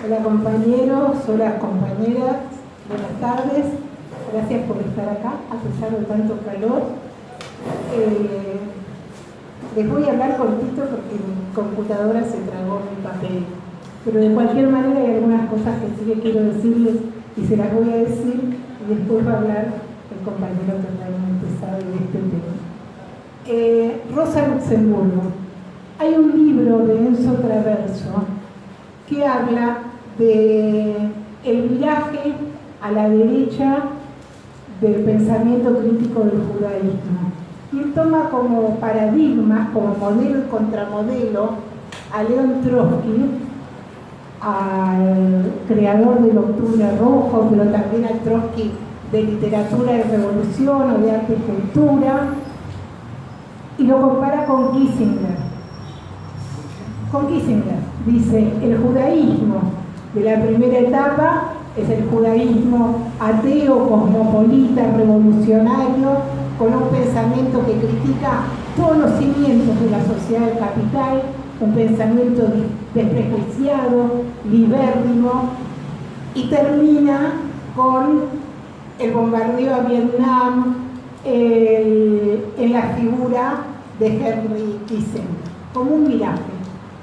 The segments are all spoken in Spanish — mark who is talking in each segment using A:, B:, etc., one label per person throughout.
A: Hola compañeros, hola compañeras, buenas tardes, gracias por estar acá a pesar de tanto calor. Les voy a hablar cortito porque mi computadora se tragó mi papel, pero de cualquier manera hay algunas cosas que sí que quiero decirles y se las voy a decir y después va a hablar el compañero que realmente sabe de este tema. Rosa Luxemburgo. Hay un libro de Enzo Traverso que habla de el viraje a la derecha del pensamiento crítico del judaísmo. Y él toma como paradigmas, como modelo y contramodelo a León Trotsky, al creador del Octubre Rojo, pero también al Trotsky de literatura de revolución o de arte y cultura, y lo compara con Kissinger. Con Kissinger dice, el judaísmo de la primera etapa es el judaísmo ateo, cosmopolita, revolucionario, con un pensamiento que critica todos los cimientos de la sociedad del capital, un pensamiento desprejuiciado, libérrimo, y termina con el bombardeo a Vietnam en la figura de Henry Kissinger, como un viraje.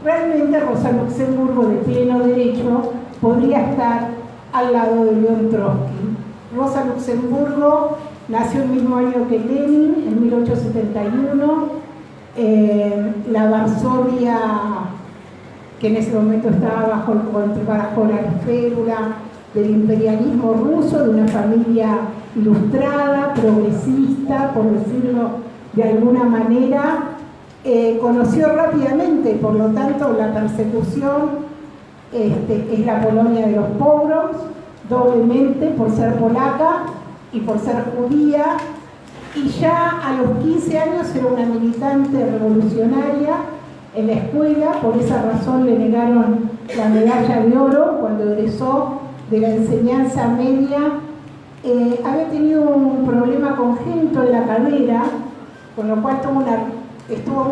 A: Realmente Rosa Luxemburgo, de pleno derecho, podría estar al lado de León Trotsky. Rosa Luxemburgo nació el mismo año que Lenin, en 1871, la Varsovia, que en ese momento estaba bajo la férula del imperialismo ruso, de una familia ilustrada, progresista, por decirlo de alguna manera. Conoció rápidamente, por lo tanto, la persecución es la Polonia de los pogroms, doblemente por ser polaca y por ser judía, y ya a los 15 años era una militante revolucionaria en la escuela. Por esa razón le negaron la medalla de oro cuando egresó de la enseñanza media. Había tenido un problema congénito en la cadera, con lo cual estuvo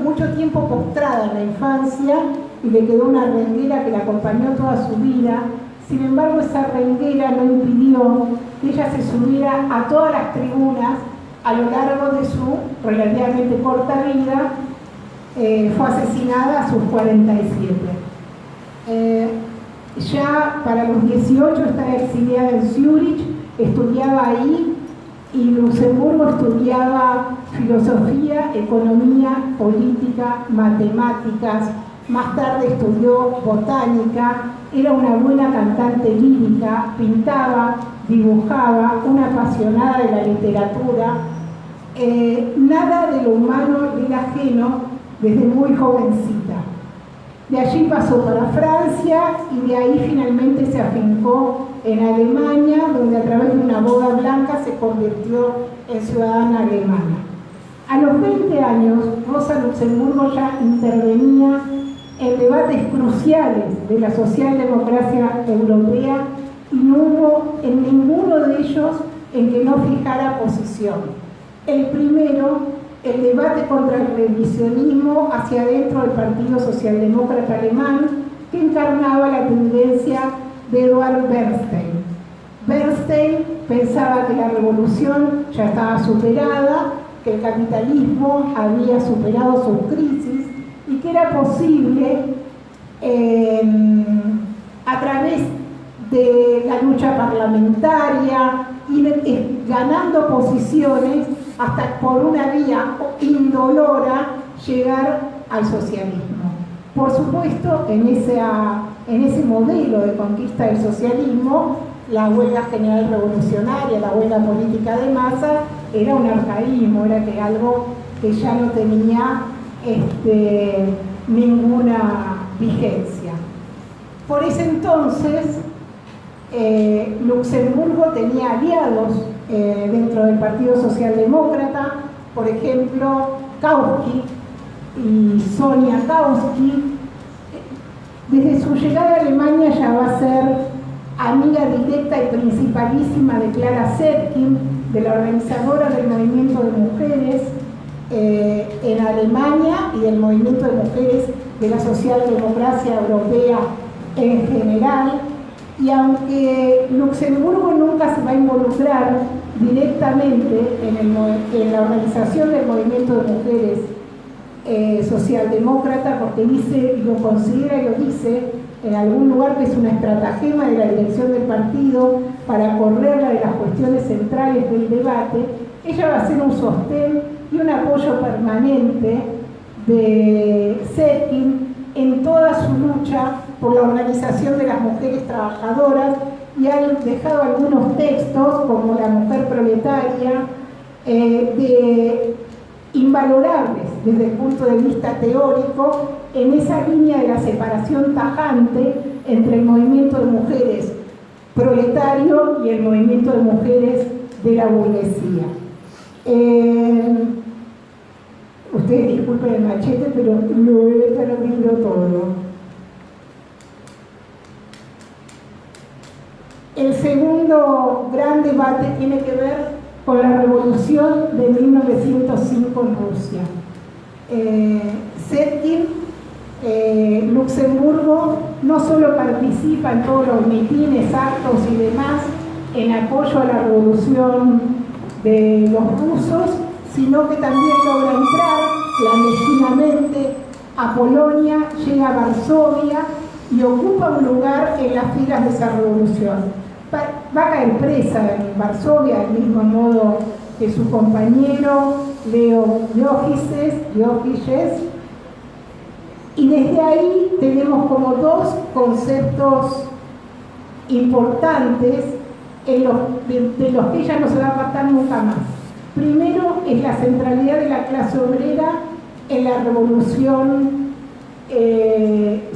A: mucho tiempo postrada en la infancia y le quedó una renguera que la acompañó toda su vida. Sin embargo, esa renguera no impidió que ella se subiera a todas las tribunas a lo largo de su relativamente corta vida. Fue asesinada a sus 47. Ya para los 18 está exiliada en Zúrich, estudiaba ahí, y Luxemburgo estudiaba filosofía, economía, política, matemáticas. Más tarde estudió botánica, era una buena cantante lírica, pintaba, dibujaba, una apasionada de la literatura. Nada de lo humano le era ajeno desde muy jovencita. De allí pasó para Francia y de ahí finalmente se afincó en Alemania, donde a través de una boda blanca se convirtió en ciudadana alemana. A los 20 años, Rosa Luxemburgo ya intervenía en debates cruciales de la socialdemocracia europea y no hubo en ninguno de ellos en que no fijara posición. El primero, el debate contra el revisionismo hacia adentro del Partido Socialdemócrata Alemán, que encarnaba la tendencia de Eduard Bernstein. Bernstein pensaba que la revolución ya estaba superada, que el capitalismo había superado sus crisis y que era posible, a través de la lucha parlamentaria, ir ganando posiciones hasta por una vía indolora llegar al socialismo. Por supuesto, en ese modelo de conquista del socialismo, la huelga general revolucionaria, la huelga política de masa, era un arcaísmo, era algo que ya no tenía ninguna vigencia. Por ese entonces, Luxemburgo tenía aliados dentro del Partido Socialdemócrata, por ejemplo, Kautsky y Sonia Kautsky. Desde su llegada a Alemania ya va a ser amiga directa y principalísima de Clara Zetkin, de la organizadora del movimiento de mujeres en Alemania y del movimiento de mujeres de la socialdemocracia europea en general, y aunque Luxemburgo nunca se va a involucrar directamente en la organización del movimiento de mujeres socialdemócrata, porque dice, y lo considera y lo dice en algún lugar, que es una estratagema de la dirección del partido para correrla de las cuestiones centrales del debate, ella va a ser un sostén y un apoyo permanente de Zetkin en toda su lucha por la organización de las mujeres trabajadoras, y han dejado algunos textos, como La mujer proletaria, invalorables desde el punto de vista teórico, en esa línea de la separación tajante entre el movimiento de mujeres proletario y el movimiento de mujeres de la burguesía. Ustedes disculpen el machete, pero lo he perdido todo. El segundo gran debate tiene que ver con la revolución de 1905 en Rusia. Zetkin, Luxemburgo, no solo participa en todos los mitines, actos y demás en apoyo a la revolución de los rusos, sino que también logra entrar clandestinamente a Polonia, llega a Varsovia y ocupa un lugar en las filas de esa revolución. Va a caer presa en Varsovia, del mismo modo que su compañero Leo Jogises, y desde ahí tenemos como dos conceptos importantes de los que ella no se va a apartar nunca más. Primero es la centralidad de la clase obrera en la revolución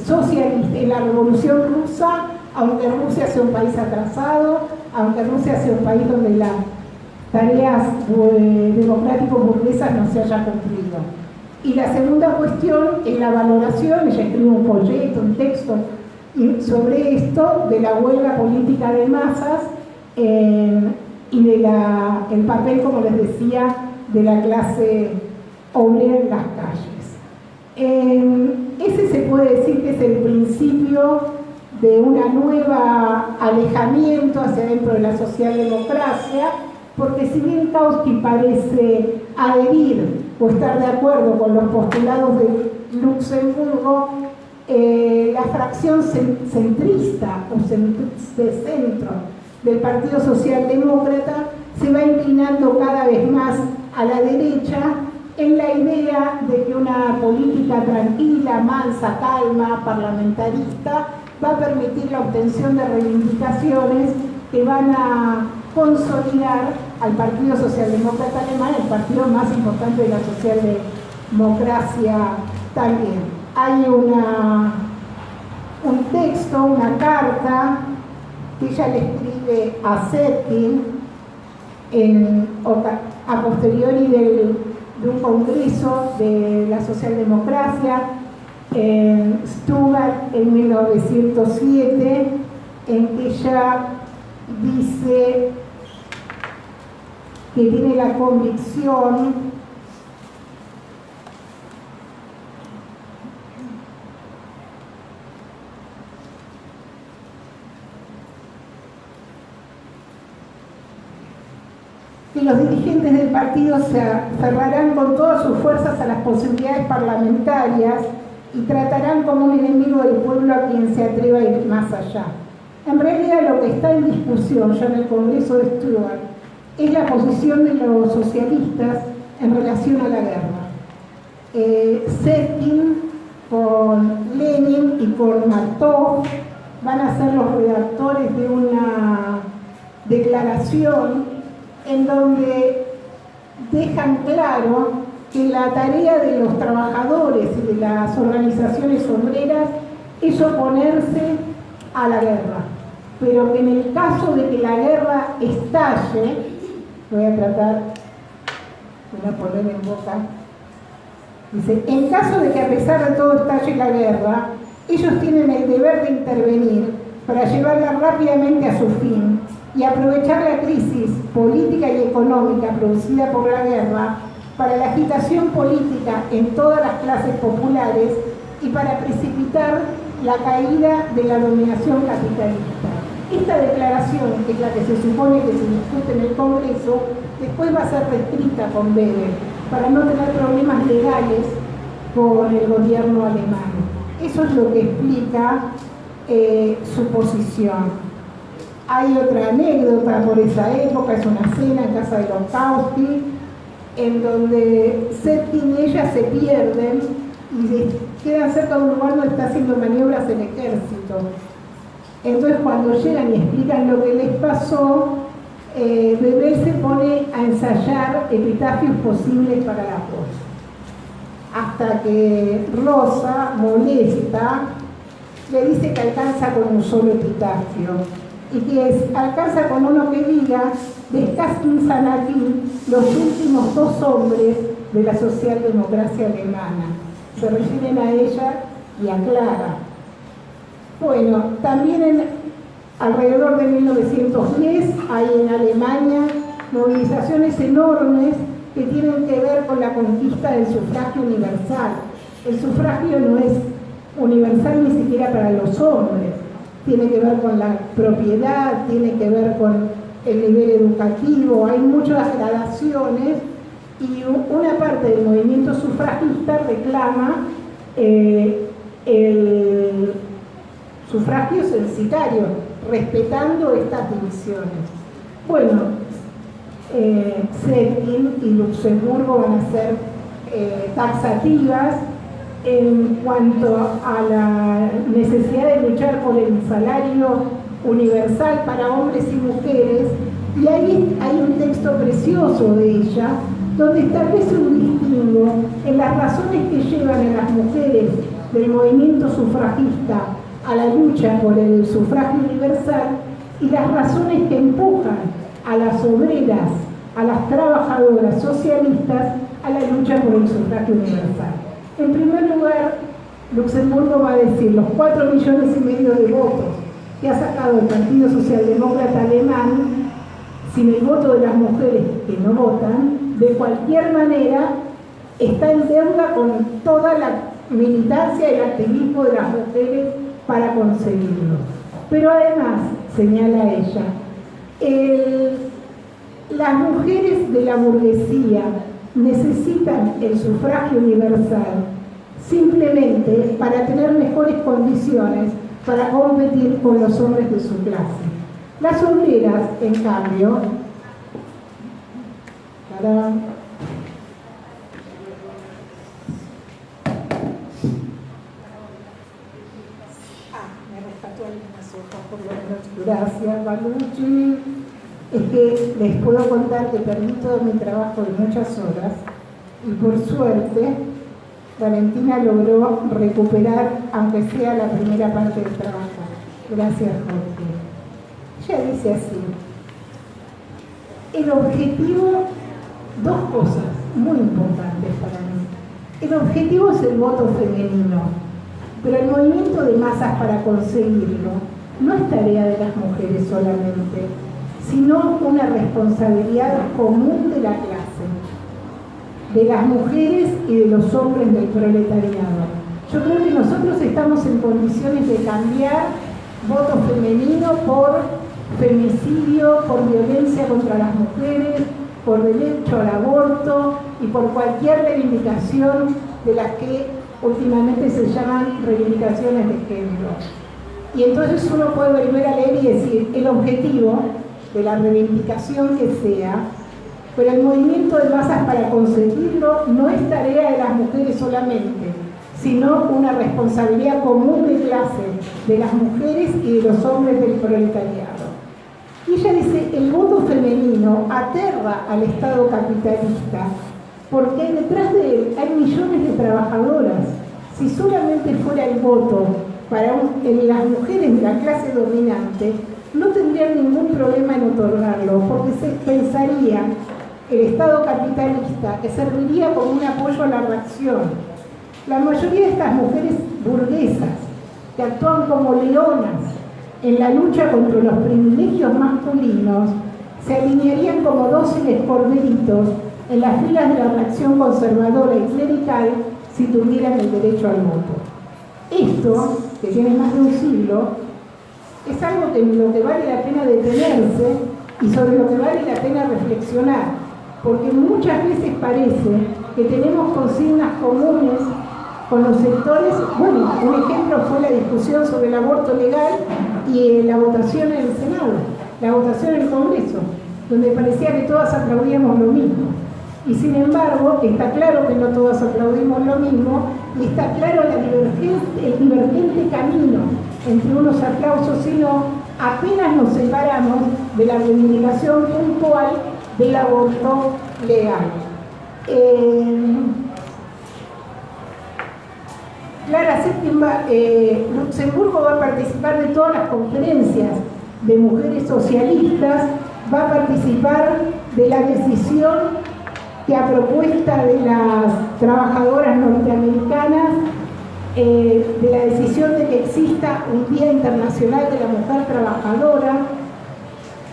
A: socialista, en la revolución rusa, aunque Rusia sea un país atrasado, aunque Rusia sea un país donde las tareas democrático-burguesas no se hayan cumplido. Y la segunda cuestión es la valoración, ella escribe un folleto, un texto sobre esto, de la huelga política de masas y el papel, como les decía, de la clase obrera en las calles. Ese se puede decir que es el principio de una nueva alejamiento hacia dentro de la socialdemocracia, porque si bien Kautsky parece adherir o estar de acuerdo con los postulados de Luxemburgo, la fracción centrista o de centro del Partido Socialdemócrata se va inclinando cada vez más a la derecha, en la idea de que una política tranquila, mansa, calma, parlamentarista va a permitir la obtención de reivindicaciones que van a consolidar al Partido Socialdemócrata Alemán, el partido más importante de la socialdemocracia también. Hay un texto, una carta que ella le escribe a Zetkin a posteriori de un congreso de la socialdemocracia en Stuttgart en 1907, en que ella dice que tiene la convicción que los dirigentes del partido se aferrarán con todas sus fuerzas a las posibilidades parlamentarias y tratarán como un enemigo del pueblo a quien se atreva a ir más allá. En realidad, lo que está en discusión ya en el Congreso de Stuttgart es la posición de los socialistas en relación a la guerra. Zetkin con Lenin y con Martov van a ser los redactores de una declaración en donde dejan claro que la tarea de los trabajadores y de las organizaciones obreras es oponerse a la guerra, pero que en el caso de que la guerra estalle, voy a tratar de no poner en boca, dice, en caso de que a pesar de todo estalle la guerra, ellos tienen el deber de intervenir para llevarla rápidamente a su fin y aprovechar la crisis política y económica producida por la guerra para la agitación política en todas las clases populares y para precipitar la caída de la dominación capitalista. Esta declaración, que es la que se supone que se discute en el Congreso, después va a ser reescrita con Weber para no tener problemas legales con el gobierno alemán. Eso es lo que explica su posición. Hay otra anécdota por esa época, es una cena en casa de los Kautsky, en donde Zetkin y ella se pierden y quedan cerca de un lugar donde está haciendo maniobras el ejército. Entonces cuando llegan y explican lo que les pasó, Weber se pone a ensayar epitafios posibles para la voz. Hasta que Rosa, molesta, le dice que alcanza con un solo epitafio y que alcanza con uno que diga: descansan aquí los últimos dos hombres de la socialdemocracia alemana. Se refieren a ella y a Clara. Bueno, también alrededor de 1910 hay en Alemania movilizaciones enormes que tienen que ver con la conquista del sufragio universal. El sufragio no es universal ni siquiera para los hombres. Tiene que ver con la propiedad, tiene que ver con el nivel educativo, hay muchas gradaciones y una parte del movimiento sufragista reclama el sufragio censitario, respetando estas divisiones. Bueno, Zetkin y Luxemburgo van a ser taxativas en cuanto a la necesidad de luchar por el salario universal para hombres y mujeres, y ahí hay un texto precioso de ella donde establece un distingo en las razones que llevan a las mujeres del movimiento sufragista a la lucha por el sufragio universal y las razones que empujan a las obreras, a las trabajadoras socialistas a la lucha por el sufragio universal. En primer lugar, Luxemburgo va a decir los 4,5 millones de votos que ha sacado el Partido Socialdemócrata Alemán, sin el voto de las mujeres que no votan, de cualquier manera está en deuda con toda la militancia y el activismo de las mujeres para conseguirlo. Pero además, señala ella, las mujeres de la burguesía necesitan el sufragio universal simplemente para tener mejores condiciones para competir con los hombres de su clase. Las obreras, en cambio, me rescató algunas hojas por lo menos. Gracias, Balucci. Es que les puedo contar que perdí todo mi trabajo de muchas horas y por suerte Valentina logró recuperar, aunque sea la primera parte del trabajo. Gracias, Jorge. Ella dice así: el objetivo, dos cosas muy importantes para mí. El objetivo es el voto femenino, pero el movimiento de masas para conseguirlo no es tarea de las mujeres solamente, sino una responsabilidad común de la clase, de las mujeres y de los hombres del proletariado. Yo creo que nosotros estamos en condiciones de cambiar voto femenino por femicidio, por violencia contra las mujeres, por derecho al aborto y por cualquier reivindicación de las que últimamente se llaman reivindicaciones de género. Y entonces uno puede volver a leer y decir el objetivo de la reivindicación que sea, pero el movimiento de masas para conseguirlo no es tarea de las mujeres solamente, sino una responsabilidad común de clase de las mujeres y de los hombres del proletariado. Y ella dice, el voto femenino aterra al Estado capitalista porque detrás de él hay millones de trabajadoras. Si solamente fuera el voto para las mujeres de la clase dominante, no tendrían ningún problema en otorgarlo, porque se pensaría el Estado capitalista que serviría como un apoyo a la reacción. La mayoría de estas mujeres burguesas, que actúan como leonas en la lucha contra los privilegios masculinos, se alinearían como dóciles corderitos en las filas de la reacción conservadora y clerical si tuvieran el derecho al voto. Esto, que tiene más de un siglo, es algo en lo que vale la pena detenerse y sobre lo que vale la pena reflexionar, porque muchas veces parece que tenemos consignas comunes con los sectores. Bueno, un ejemplo fue la discusión sobre el aborto legal y la votación en el Senado, la votación en el Congreso, donde parecía que todas aplaudíamos lo mismo. Y sin embargo, está claro que no todas aplaudimos lo mismo, y está claro el divergente camino entre unos aplausos, sino apenas nos separamos de la reivindicación puntual del aborto legal. Clara Zetkin Luxemburgo va a participar de todas las conferencias de mujeres socialistas, va a participar de la decisión que a propuesta de las trabajadoras norteamericanas, de la decisión de que exista un Día Internacional de la Mujer Trabajadora,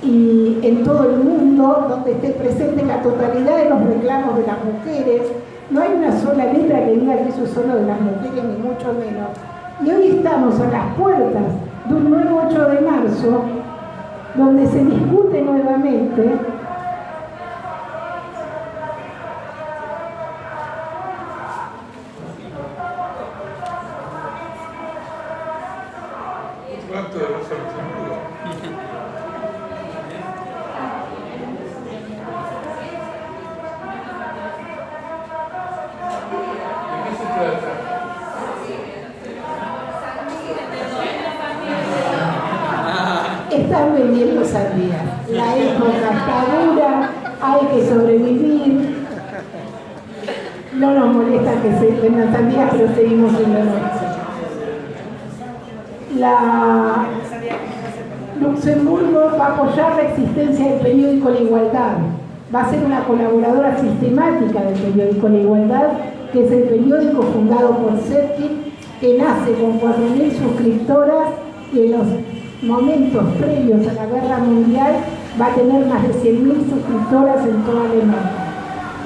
A: y en todo el mundo, donde esté presente la totalidad de los reclamos de las mujeres. No hay una sola letra que diga que eso es solo de las mujeres, ni mucho menos. Y hoy estamos a las puertas de un nuevo 8 de marzo, donde se discute nuevamente están vendiendo sandías. La época está dura, hay que sobrevivir. No nos molesta que se vendan sandías, pero seguimos en la noche. La Luxemburgo va a apoyar la existencia del periódico La Igualdad. Va a ser una colaboradora sistemática del periódico La Igualdad, que es el periódico fundado por Zetkin, que nace con 4.000 suscriptoras y en los momentos previos a la guerra mundial va a tener más de 100.000 suscriptoras en toda Alemania.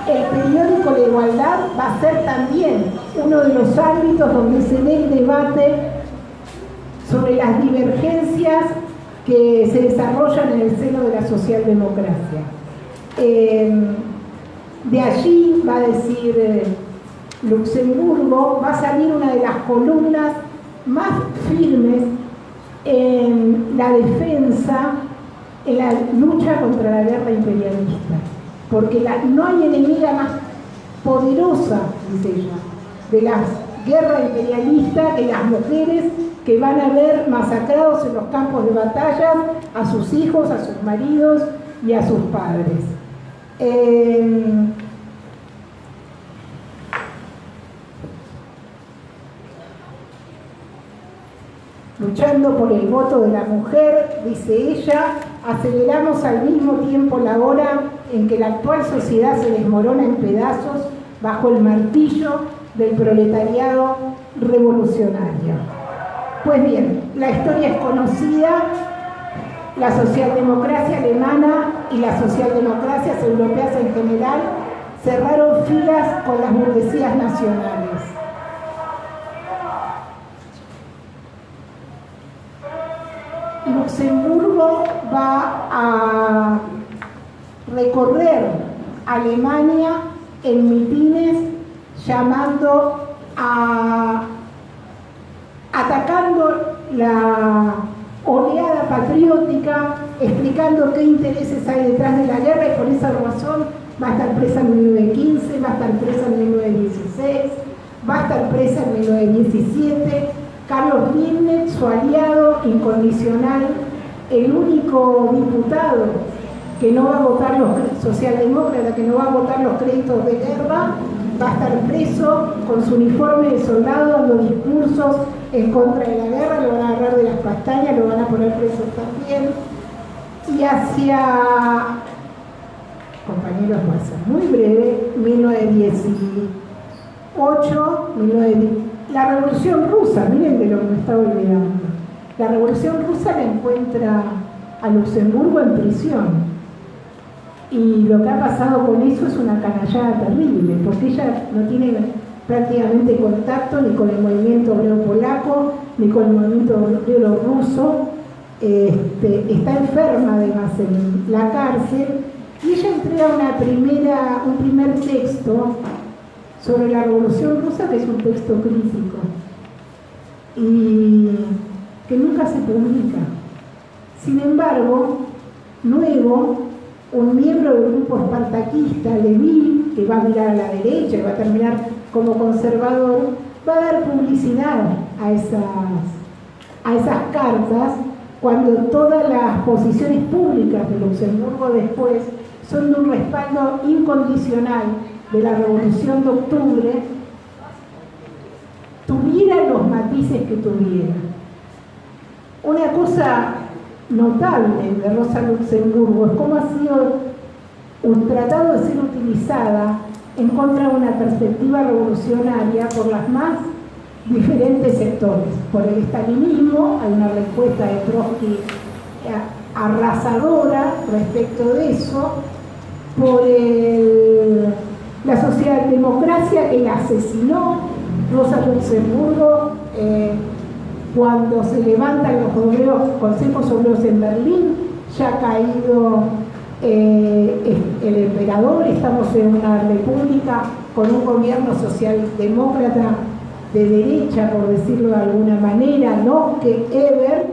A: El periódico La Igualdad va a ser también uno de los ámbitos donde se dé el debate sobre las divergencias que se desarrollan en el seno de la socialdemocracia. De allí, va a decir Luxemburgo, va a salir una de las columnas más firmes en la defensa, en la lucha contra la guerra imperialista, porque no hay enemiga más poderosa, dice ella, de la guerra imperialista que las mujeres que van a ver masacrados en los campos de batalla a sus hijos, a sus maridos y a sus padres. Luchando por el voto de la mujer, dice ella, aceleramos al mismo tiempo la hora en que la actual sociedad se desmorona en pedazos bajo el martillo del proletariado revolucionario. Pues bien, la historia es conocida, la socialdemocracia alemana y las socialdemocracias europeas en general cerraron filas con las burguesías nacionales. Luxemburgo va a recorrer Alemania en mitines atacando la oleada patriótica, explicando qué intereses hay detrás de la guerra, y por esa razón va a estar presa en 1915, va a estar presa en 1916, va a estar presa en 1917. Carlos Liebknecht, su aliado incondicional, el único diputado que no va a votar socialdemócrata, que no va a votar los créditos de guerra, va a estar preso con su uniforme de soldado dando discursos en contra de la guerra, lo van a agarrar de las pestañas, lo van a poner preso también. Y hacia, compañeros, va a ser muy breve, 1918, la Revolución Rusa, miren de lo que me estaba olvidando. La Revolución Rusa la encuentra a Luxemburgo en prisión. Y lo que ha pasado con eso es una canallada terrible, porque ella no tiene prácticamente contacto ni con el movimiento obrero polaco, ni con el movimiento obrero ruso. Está enferma además en la cárcel, y ella entrega un primer texto sobre la Revolución Rusa, que es un texto crítico y que nunca se publica. Sin embargo, luego un miembro del grupo espartaquista, Levin, que va a mirar a la derecha y va a terminar como conservador, va a dar publicidad a esas cartas, cuando todas las posiciones públicas de Luxemburgo después son de un respaldo incondicional de la Revolución de Octubre, tuviera los matices que tuviera. Una cosa notable de Rosa Luxemburgo es cómo ha sido tratado de ser utilizada en contra de una perspectiva revolucionaria por las más diferentes sectores. Por el estalinismo, hay una respuesta de Trotsky arrasadora respecto de eso, por la socialdemocracia que la asesinó. Rosa Luxemburgo, cuando se levantan los consejos obreros en Berlín, ya ha caído el emperador, estamos en una república con un gobierno socialdemócrata de derecha, por decirlo de alguna manera, ¿no? Que Eber,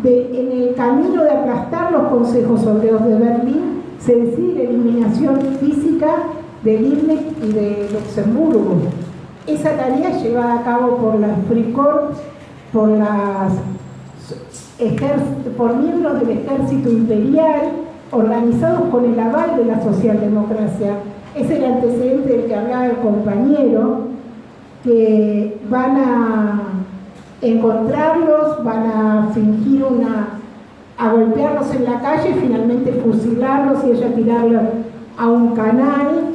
A: en el camino de aplastar los consejos obreros de Berlín, se decide la eliminación física de Liebknecht y de Luxemburgo. Esa tarea llevada a cabo por la Freikorps, por miembros del ejército imperial, organizados con el aval de la socialdemocracia. Es el antecedente del que hablaba el compañero, que van a encontrarlos, van a fingir a golpearlos en la calle y finalmente fusilarlos y ella tirarlos a un canal.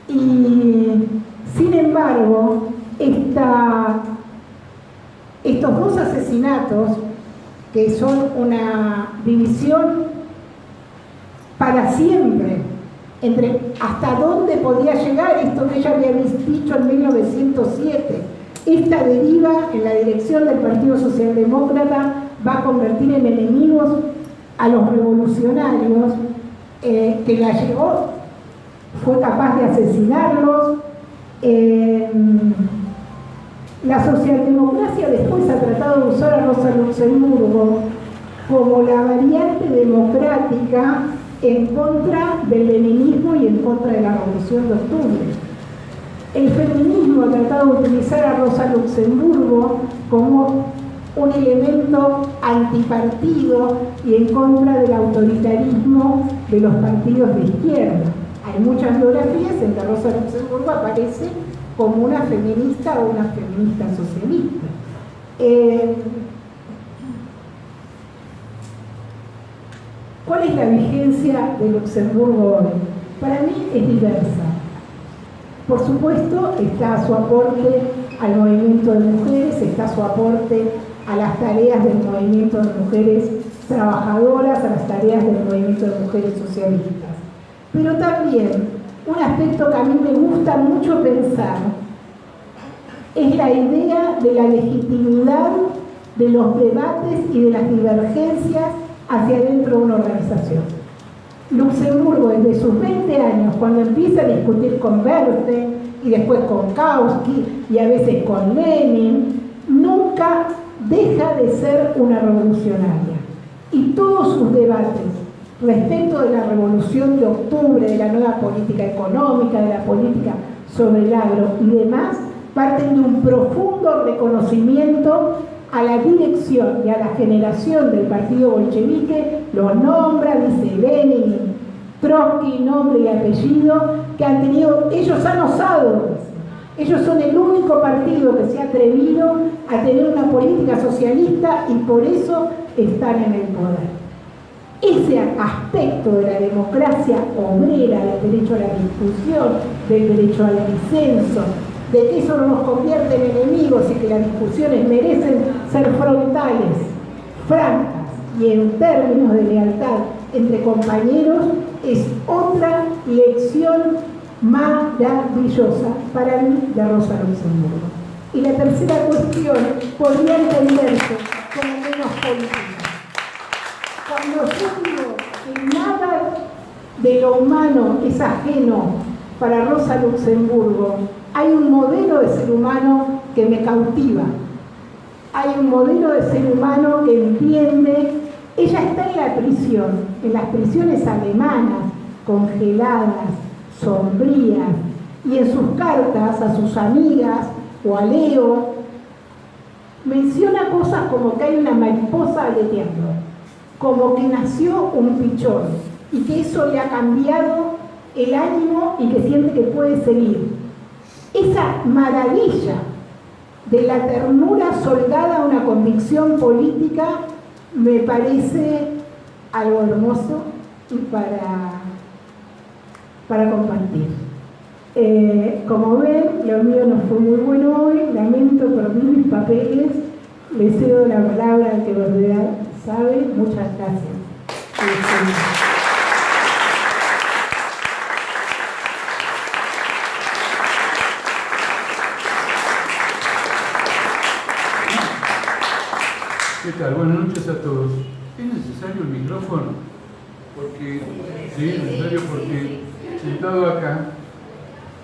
A: Y sin embargo, estos dos asesinatos, que son una división para siempre entre hasta dónde podía llegar esto que ella había dicho en 1907, esta deriva en la dirección del Partido Socialdemócrata va a convertir en enemigos a los revolucionarios, que la llevó, fue capaz de asesinarlos. La socialdemocracia después ha tratado de usar a Rosa Luxemburgo como la variante democrática en contra del leninismo y en contra de la Revolución de Octubre. El feminismo ha tratado de utilizar a Rosa Luxemburgo como un elemento antipartido y en contra del autoritarismo de los partidos de izquierda. Hay muchas biografías en que Rosa Luxemburgo aparece como una feminista o una feminista socialista. ¿Cuál es la vigencia de Luxemburgo hoy? Para mí es diversa. Por supuesto, está su aporte al movimiento de mujeres, está su aporte a las tareas del movimiento de mujeres trabajadoras, a las tareas del movimiento de mujeres socialistas. Pero también un aspecto que a mí me gusta mucho pensar es la idea de la legitimidad de los debates y de las divergencias hacia dentro de una organización. Luxemburgo, desde sus 20 años, cuando empieza a discutir con Bernstein y después con Kautsky y a veces con Lenin, nunca deja de ser una revolucionaria. Y todos sus debates respecto de la Revolución de Octubre, de la nueva política económica, de la política sobre el agro y demás, parten de un profundo reconocimiento a la dirección y a la generación del partido bolchevique, lo nombra, dice Lenin, Trotsky, nombre y apellido, que han tenido, ellos han osado, ellos son el único partido que se ha atrevido a tener una política socialista y por eso están en el poder. Ese aspecto de la democracia obrera, del derecho a la discusión, del derecho al disenso, de que eso no nos convierte en enemigos y que las discusiones merecen ser frontales, francas y en términos de lealtad entre compañeros, es otra lección maravillosa para mí de Rosa Luxemburgo. Y la tercera cuestión podría entenderse como menos política. Cuando yo digo que nada de lo humano es ajeno para Rosa Luxemburgo, hay un modelo de ser humano que me cautiva. Hay un modelo de ser humano que entiende. Ella está en la prisión, en las prisiones alemanas, congeladas, sombrías, y en sus cartas a sus amigas o a Leo menciona cosas como que hay una mariposa aleteando, como que nació un pichón y que eso le ha cambiado el ánimo y que siente que puede seguir. Esa maravilla de la ternura soldada a una convicción política me parece algo hermoso y para compartir. Como ven, lo mío no fue muy bueno hoy, lamento, perdí mis papeles, le cedo la palabra al que verdad sabe. Muchas gracias.
B: ¿Qué tal? Buenas noches a todos. ¿Es necesario el micrófono? Porque, sí, es necesario porque sentado acá,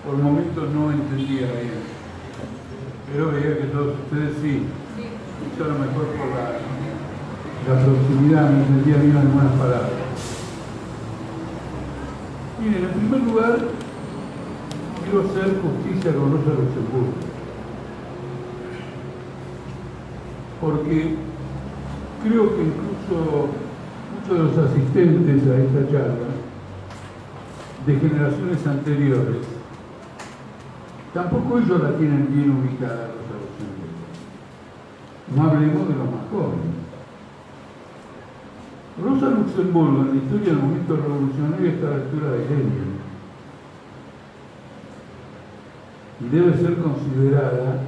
B: por momentos no entendía bien. Pero veía que todos ustedes sí. Yo a lo mejor por la proximidad me entendía bien algunas palabras. Miren, en primer lugar, quiero hacer justicia con Rosa Luxemburgo. Porque creo que incluso muchos de los asistentes a esta charla de generaciones anteriores, tampoco ellos la tienen bien ubicada, Rosa Luxemburgo. No hablemos de los más jóvenes. Rosa Luxemburgo en la historia del movimiento revolucionario está a la altura de Lenin y debe ser considerada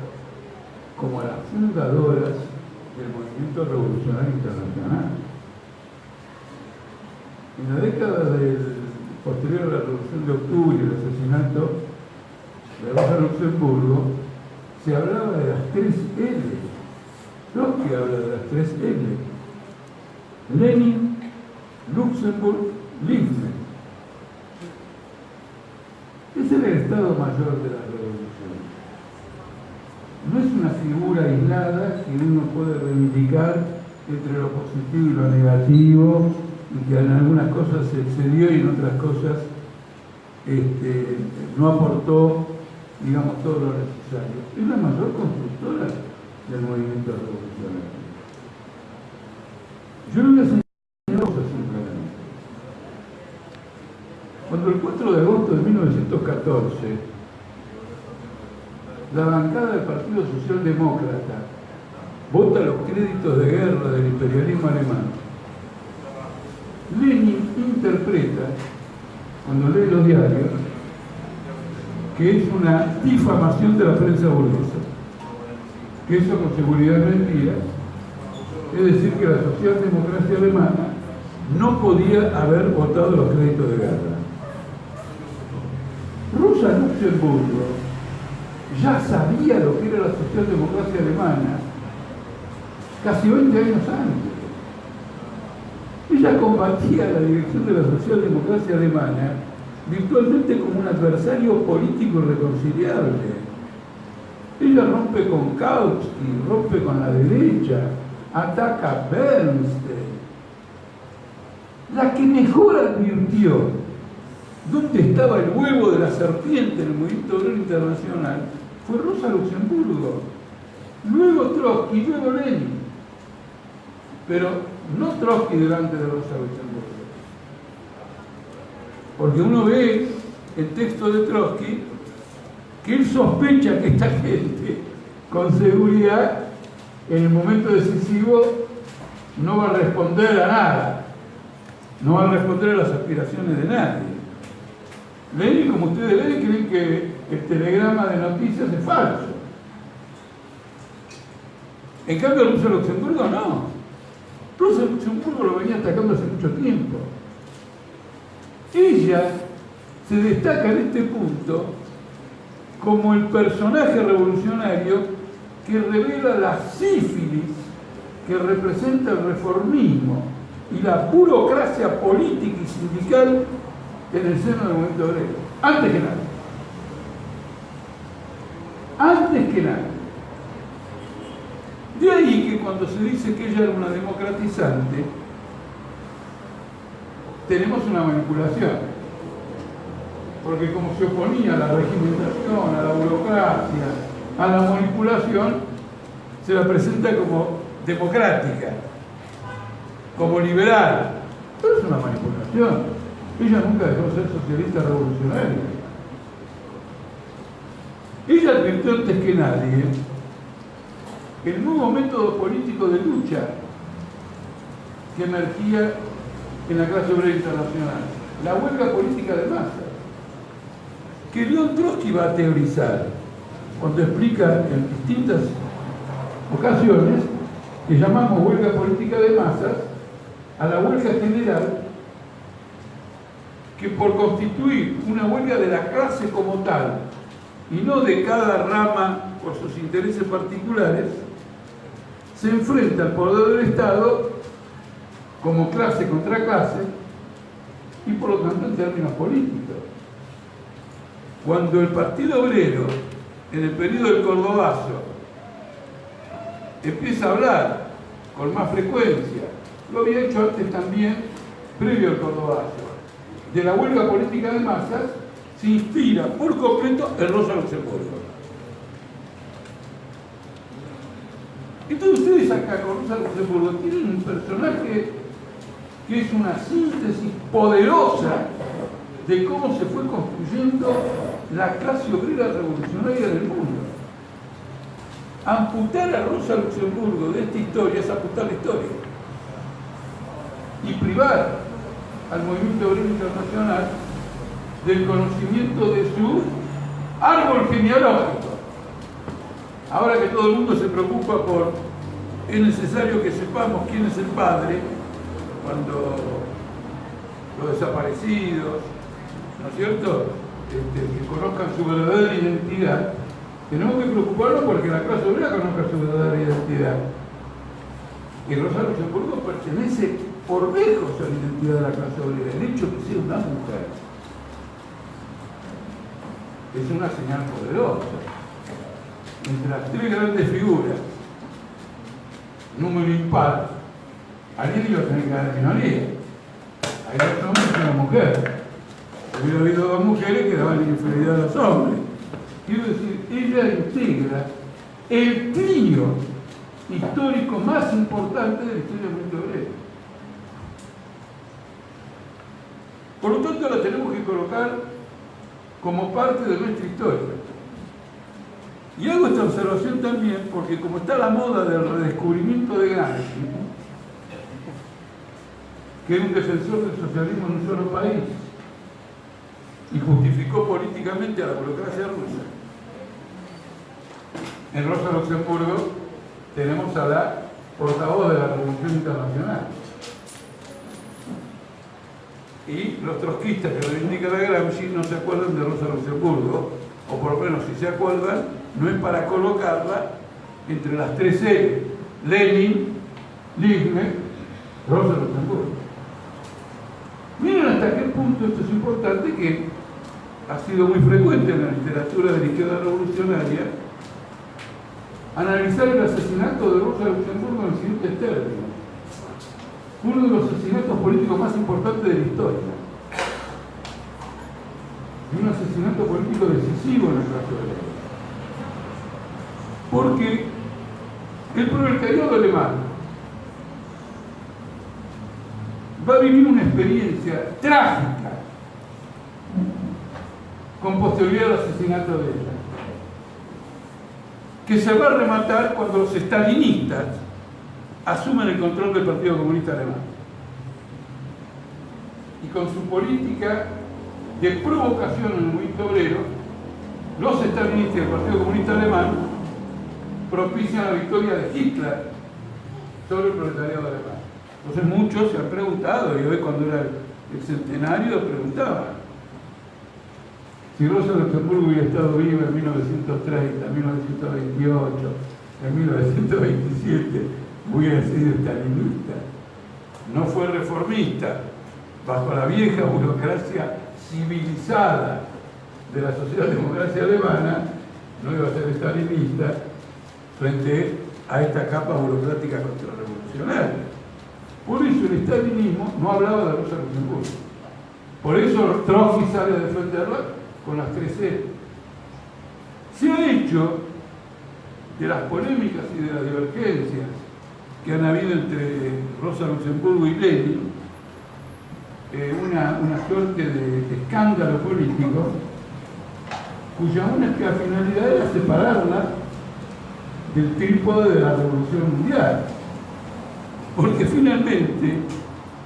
B: como las fundadoras del movimiento revolucionario internacional. En la década posterior a la Revolución de Octubre y el asesinato de Rosa Luxemburgo, se hablaba de las 3 L. Trotsky habla de las 3 L. Lenin, Luxemburgo, Liebknecht. Ese era el Estado Mayor de la Revolución. No es una figura aislada que uno puede reivindicar entre lo positivo y lo negativo, y que en algunas cosas se excedió y en otras cosas no aportó, digamos, todo lo necesario. Es la mayor constructora del movimiento revolucionario. Yo le voy a enseñar cosas simplemente. Cuando el 4 de agosto de 1914 la bancada del Partido Socialdemócrata vota los créditos de guerra del imperialismo alemán, Lenin interpreta, cuando lee los diarios, que es una difamación de la prensa burguesa, que eso con seguridad es mentira, es decir, que la socialdemocracia alemana no podía haber votado los créditos de guerra. Rosa Luxemburgo ya sabía lo que era la socialdemocracia alemana casi 20 años antes. Ella combatía a la dirección de la socialdemocracia alemana virtualmente como un adversario político irreconciliable. Ella rompe con Kautsky, rompe con la derecha, ataca a Bernstein. La que mejor advirtió dónde estaba el huevo de la serpiente en el movimiento obrero internacional fue Rosa Luxemburgo. Luego Trotsky, luego Lenin. Pero no Trotsky delante de Rosa Luxemburgo. Porque uno ve el texto de Trotsky que él sospecha que esta gente, con seguridad, en el momento decisivo, no va a responder a nada. No va a responder a las aspiraciones de nadie. Lenin, como ustedes ven, creen que el telegrama de noticias es falso. En cambio, Rosa Luxemburgo no. Rosa Luxemburgo lo venía atacando hace mucho tiempo. Ella se destaca en este punto como el personaje revolucionario que revela la sífilis que representa el reformismo y la burocracia política y sindical en el seno del movimiento obrero. Antes que nada. Antes que nada. De ahí que cuando se dice que ella era una democratizante, tenemos una manipulación. Porque como se oponía a la regimentación, a la burocracia, a la manipulación, se la presenta como democrática, como liberal. Pero es una manipulación. Ella nunca dejó de ser socialista revolucionaria. Ella advirtió antes que nadie el nuevo método político de lucha que emergía en la clase obrera internacional, la huelga política de masas, que León Trotsky va a teorizar cuando explica en distintas ocasiones que llamamos huelga política de masas a la huelga general, que por constituir una huelga de la clase como tal y no de cada rama por sus intereses particulares, se enfrenta al poder del Estado como clase contra clase y por lo tanto en términos políticos. Cuando el Partido Obrero, en el periodo del Cordobazo, empieza a hablar con más frecuencia, lo había hecho antes también, previo al Cordobazo, de la huelga política de masas, se inspira por completo en Rosa Luxemburgo. Entonces ustedes acá con Rosa Luxemburgo tienen un personaje que es una síntesis poderosa de cómo se fue construyendo la clase obrera revolucionaria del mundo. Amputar a Rosa Luxemburgo de esta historia es amputar la historia y privar al movimiento obrero internacional del conocimiento de su árbol genealógico. Ahora que todo el mundo se preocupa por, es necesario que sepamos quién es el padre, cuando los desaparecidos, ¿no es cierto?, que conozcan su verdadera identidad, tenemos que preocuparnos porque la clase obrera conozca su verdadera identidad. Y Rosa Luxemburgo pertenece por lejos a la identidad de la clase obrera. El hecho de que sea una mujer es una señal poderosa. Entre las tres grandes figuras, número impar, alguien iba a tener que dar minoría. Hay dos hombres y una mujer. Si hubiera habido dos mujeres, quedaban en inferioridad a los hombres. Quiero decir, ella integra el trío histórico más importante de la historia del movimiento obrero. Por lo tanto, la tenemos que colocar como parte de nuestra historia. Y hago esta observación también porque como está la moda del redescubrimiento de Gramsci, que es un defensor del socialismo en un solo país y justificó políticamente a la burocracia rusa, en Rosa Luxemburgo tenemos a la portavoz de la Revolución Internacional. Y los trotskistas que reivindican a Gramsci no se acuerdan de Rosa Luxemburgo, o por lo menos si se acuerdan, no es para colocarla entre las tres E, Lenin, Liebknecht, Rosa Luxemburgo. Miren hasta qué punto esto es importante, que ha sido muy frecuente en la literatura de la izquierda revolucionaria analizar el asesinato de Rosa Luxemburgo en los siguientes términos. Uno de los asesinatos políticos más importantes de la historia. Y un asesinato político decisivo en la clase obrera. Porque el proletariado alemán va a vivir una experiencia trágica con posterioridad al asesinato de ella, que se va a rematar cuando los estalinistas asumen el control del Partido Comunista Alemán. Y con su política de provocación en el movimiento obrero, los estalinistas y el Partido Comunista Alemán propician la victoria de Hitler sobre el proletariado alemán. Entonces muchos se han preguntado, y hoy cuando era el centenario preguntaban, Si Rosa Luxemburgo hubiera estado viva en 1930, en 1928, en 1927, hubiera sido stalinista. No fue reformista. Bajo la vieja burocracia civilizada de la socialdemocracia alemana, no iba a ser stalinista frente a esta capa burocrática contrarrevolucionaria. Por eso el stalinismo no hablaba de Rosa Luxemburgo. Por eso Trotsky sale a defenderla con las 3 Se ha hecho de las polémicas y de las divergencias que han habido entre Rosa Luxemburgo y Lenin una suerte de escándalo político cuya única finalidad era separarla del trípode de la Revolución Mundial. Porque finalmente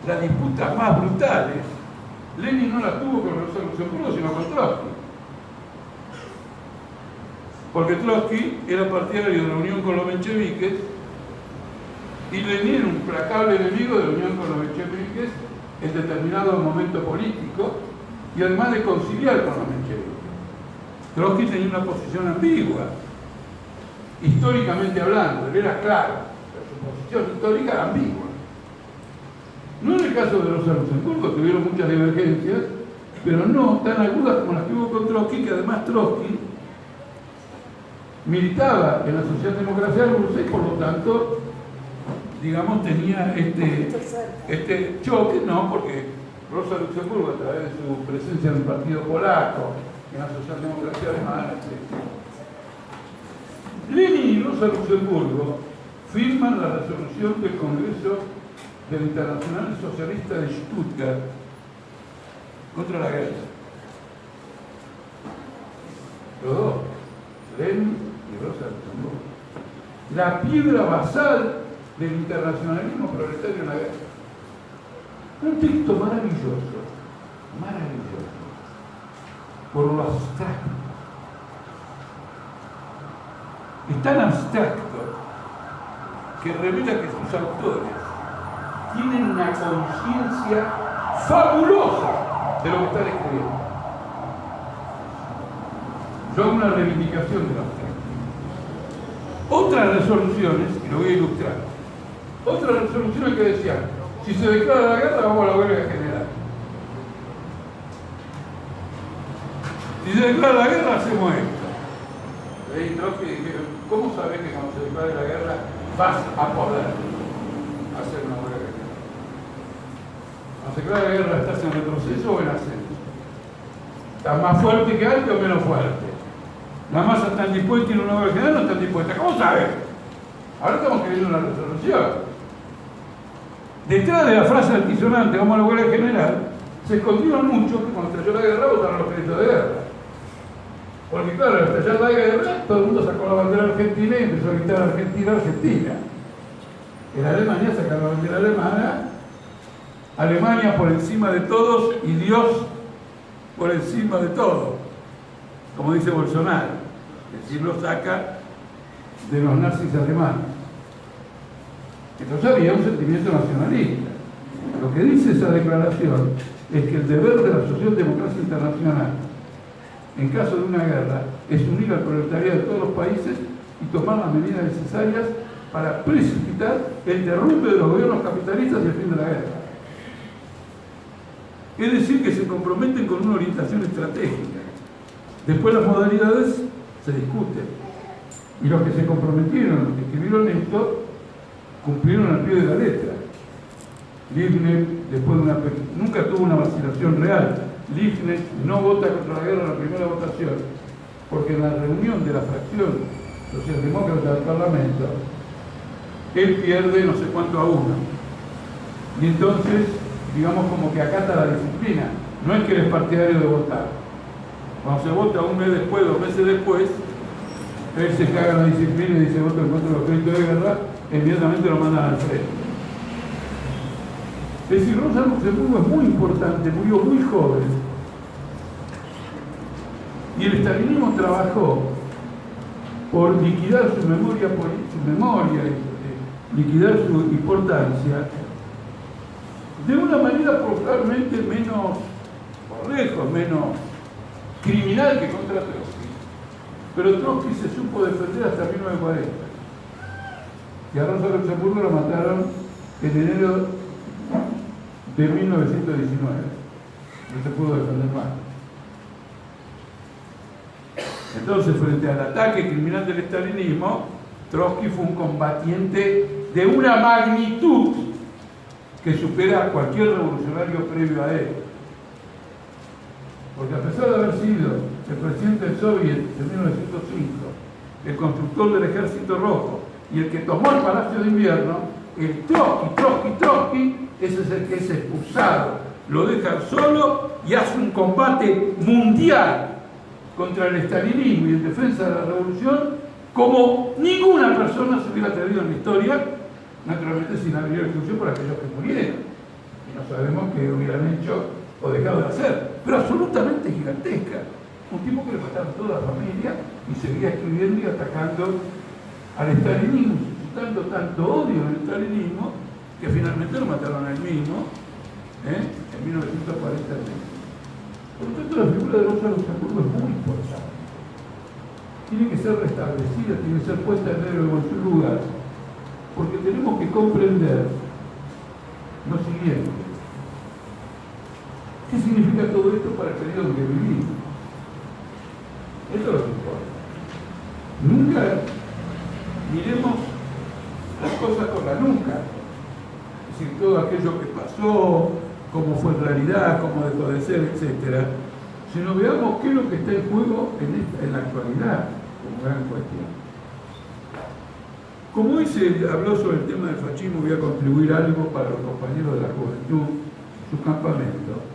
B: las disputas más brutales Lenin no las tuvo con Rosa Luxemburgo, sino con Trotsky. Porque Trotsky era partidario de la unión con los mencheviques y Lenin era un implacable enemigo de la unión con los mencheviques en determinado momento político y además de conciliar con los mencheviques. Trotsky tenía una posición ambigua, históricamente hablando, él era claro, pero su posición histórica era ambigua. No en el caso de Rosa Luxemburgo, tuvieron muchas divergencias, pero no tan agudas como las que hubo con Trotsky, que además Trotsky militaba en la socialdemocracia rusa y por lo tanto, digamos, tenía este choque, no, porque Rosa Luxemburgo, a través de su presencia en el partido polaco, en la socialdemocracia alemana, etc. Lenin y Rosa Luxemburgo firman la resolución del Congreso del Internacional Socialista de Stuttgart contra la guerra. Los dos, Lenin y Rosa Luxemburgo. La piedra basal del internacionalismo proletario en la guerra. Un texto maravilloso, maravilloso, por lo abstracto. Es tan abstracto que revela que sus autores tienen una conciencia fabulosa de lo que están escribiendo. Yo hago una reivindicación de la abstracto. Otras resoluciones, y lo voy a ilustrar, otras resoluciones que decían, si se declara la guerra, vamos a la huelga general. Si se declara la guerra, hacemos esto. Leí Trotsky y dijeron, ¿cómo sabés que cuando se declare la guerra vas a poder hacer una huelga general? Cuando se declara la guerra, ¿estás en retroceso o en ascenso? ¿Estás más fuerte que antes o menos fuerte? ¿La masa está dispuesta y una huelga general no está dispuesta? ¿Cómo sabes? Ahora estamos queriendo una resolución. Detrás de la frase altisonante, vamos a la huelga general, se escondieron muchos que cuando estalló la guerra votaron los créditos de guerra. Porque claro, al estallar la guerra, todo el mundo sacó la bandera argentina y empezó a gritar Argentina, Argentina. En Alemania sacaron la bandera alemana, Alemania por encima de todos y Dios por encima de todo. Como dice Bolsonaro, es decir, lo saca de los nazis alemanes. Entonces había un sentimiento nacionalista. Lo que dice esa declaración es que el deber de la socialdemocracia internacional en caso de una guerra es unir al proletariado de todos los países y tomar las medidas necesarias para precipitar el derrumbe de los gobiernos capitalistas y el fin de la guerra. Es decir, que se comprometen con una orientación estratégica. Después las modalidades se discuten. Y los que se comprometieron, los que escribieron esto, cumplieron al pie de la letra. Liebknecht, después de nunca tuvo una vacilación real. Liebknecht no vota contra la guerra en la primera votación, porque en la reunión de la fracción socialdemócrata del Parlamento, él pierde no sé cuánto a uno. Y entonces, digamos, como que acata la disciplina. No es que él es partidario de votar. Cuando se vota un mes después, 2 meses después, él se caga en la disciplina y dice voto en contra de los créditos de guerra, inmediatamente lo mandan al frente. Es decir, Rosa Luxemburgo es muy importante, murió muy joven. Y el estalinismo trabajó por liquidar su memoria, liquidar su importancia, de una manera probablemente menos, por lejos, menos criminal que contra Trotsky. Pero Trotsky se supo defender hasta 1940. Y a Rosa Luxemburgo la mataron en enero de 1919. No se pudo defender más. Entonces, frente al ataque criminal del estalinismo, Trotsky fue un combatiente de una magnitud que supera a cualquier revolucionario previo a él. Porque a pesar de haber sido el presidente del Soviet en 1905, el constructor del Ejército Rojo y el que tomó el Palacio de Invierno, el Trotsky, ese es el que es expulsado, lo dejan solo y hace un combate mundial contra el estalinismo y en defensa de la revolución como ninguna persona se hubiera atrevido en la historia, naturalmente sin haber exclusión por aquellos que murieron. Y no sabemos qué hubieran hecho o dejado de hacer, pero absolutamente gigantesca. Un tipo que le mataron toda la familia y seguía escribiendo y atacando al estalinismo, suscitando tanto odio en el estalinismo que finalmente lo mataron a él mismo en 1940. Por lo tanto, la figura de Rosa Luxemburgo es muy importante. Tiene que ser restablecida, tiene que ser puesta en negro en su lugar, porque tenemos que comprender lo siguiente. ¿Qué significa todo esto para el periodo en que vivimos? Esto es lo que importa. Nunca miremos las cosas con la nuca. Es decir, todo aquello que pasó, cómo fue en realidad, cómo dejó de ser, etc. Sino veamos qué es lo que está en juego en la actualidad, como gran cuestión. Como hoy se habló sobre el tema del fascismo, voy a contribuir algo para los compañeros de la juventud, su campamento.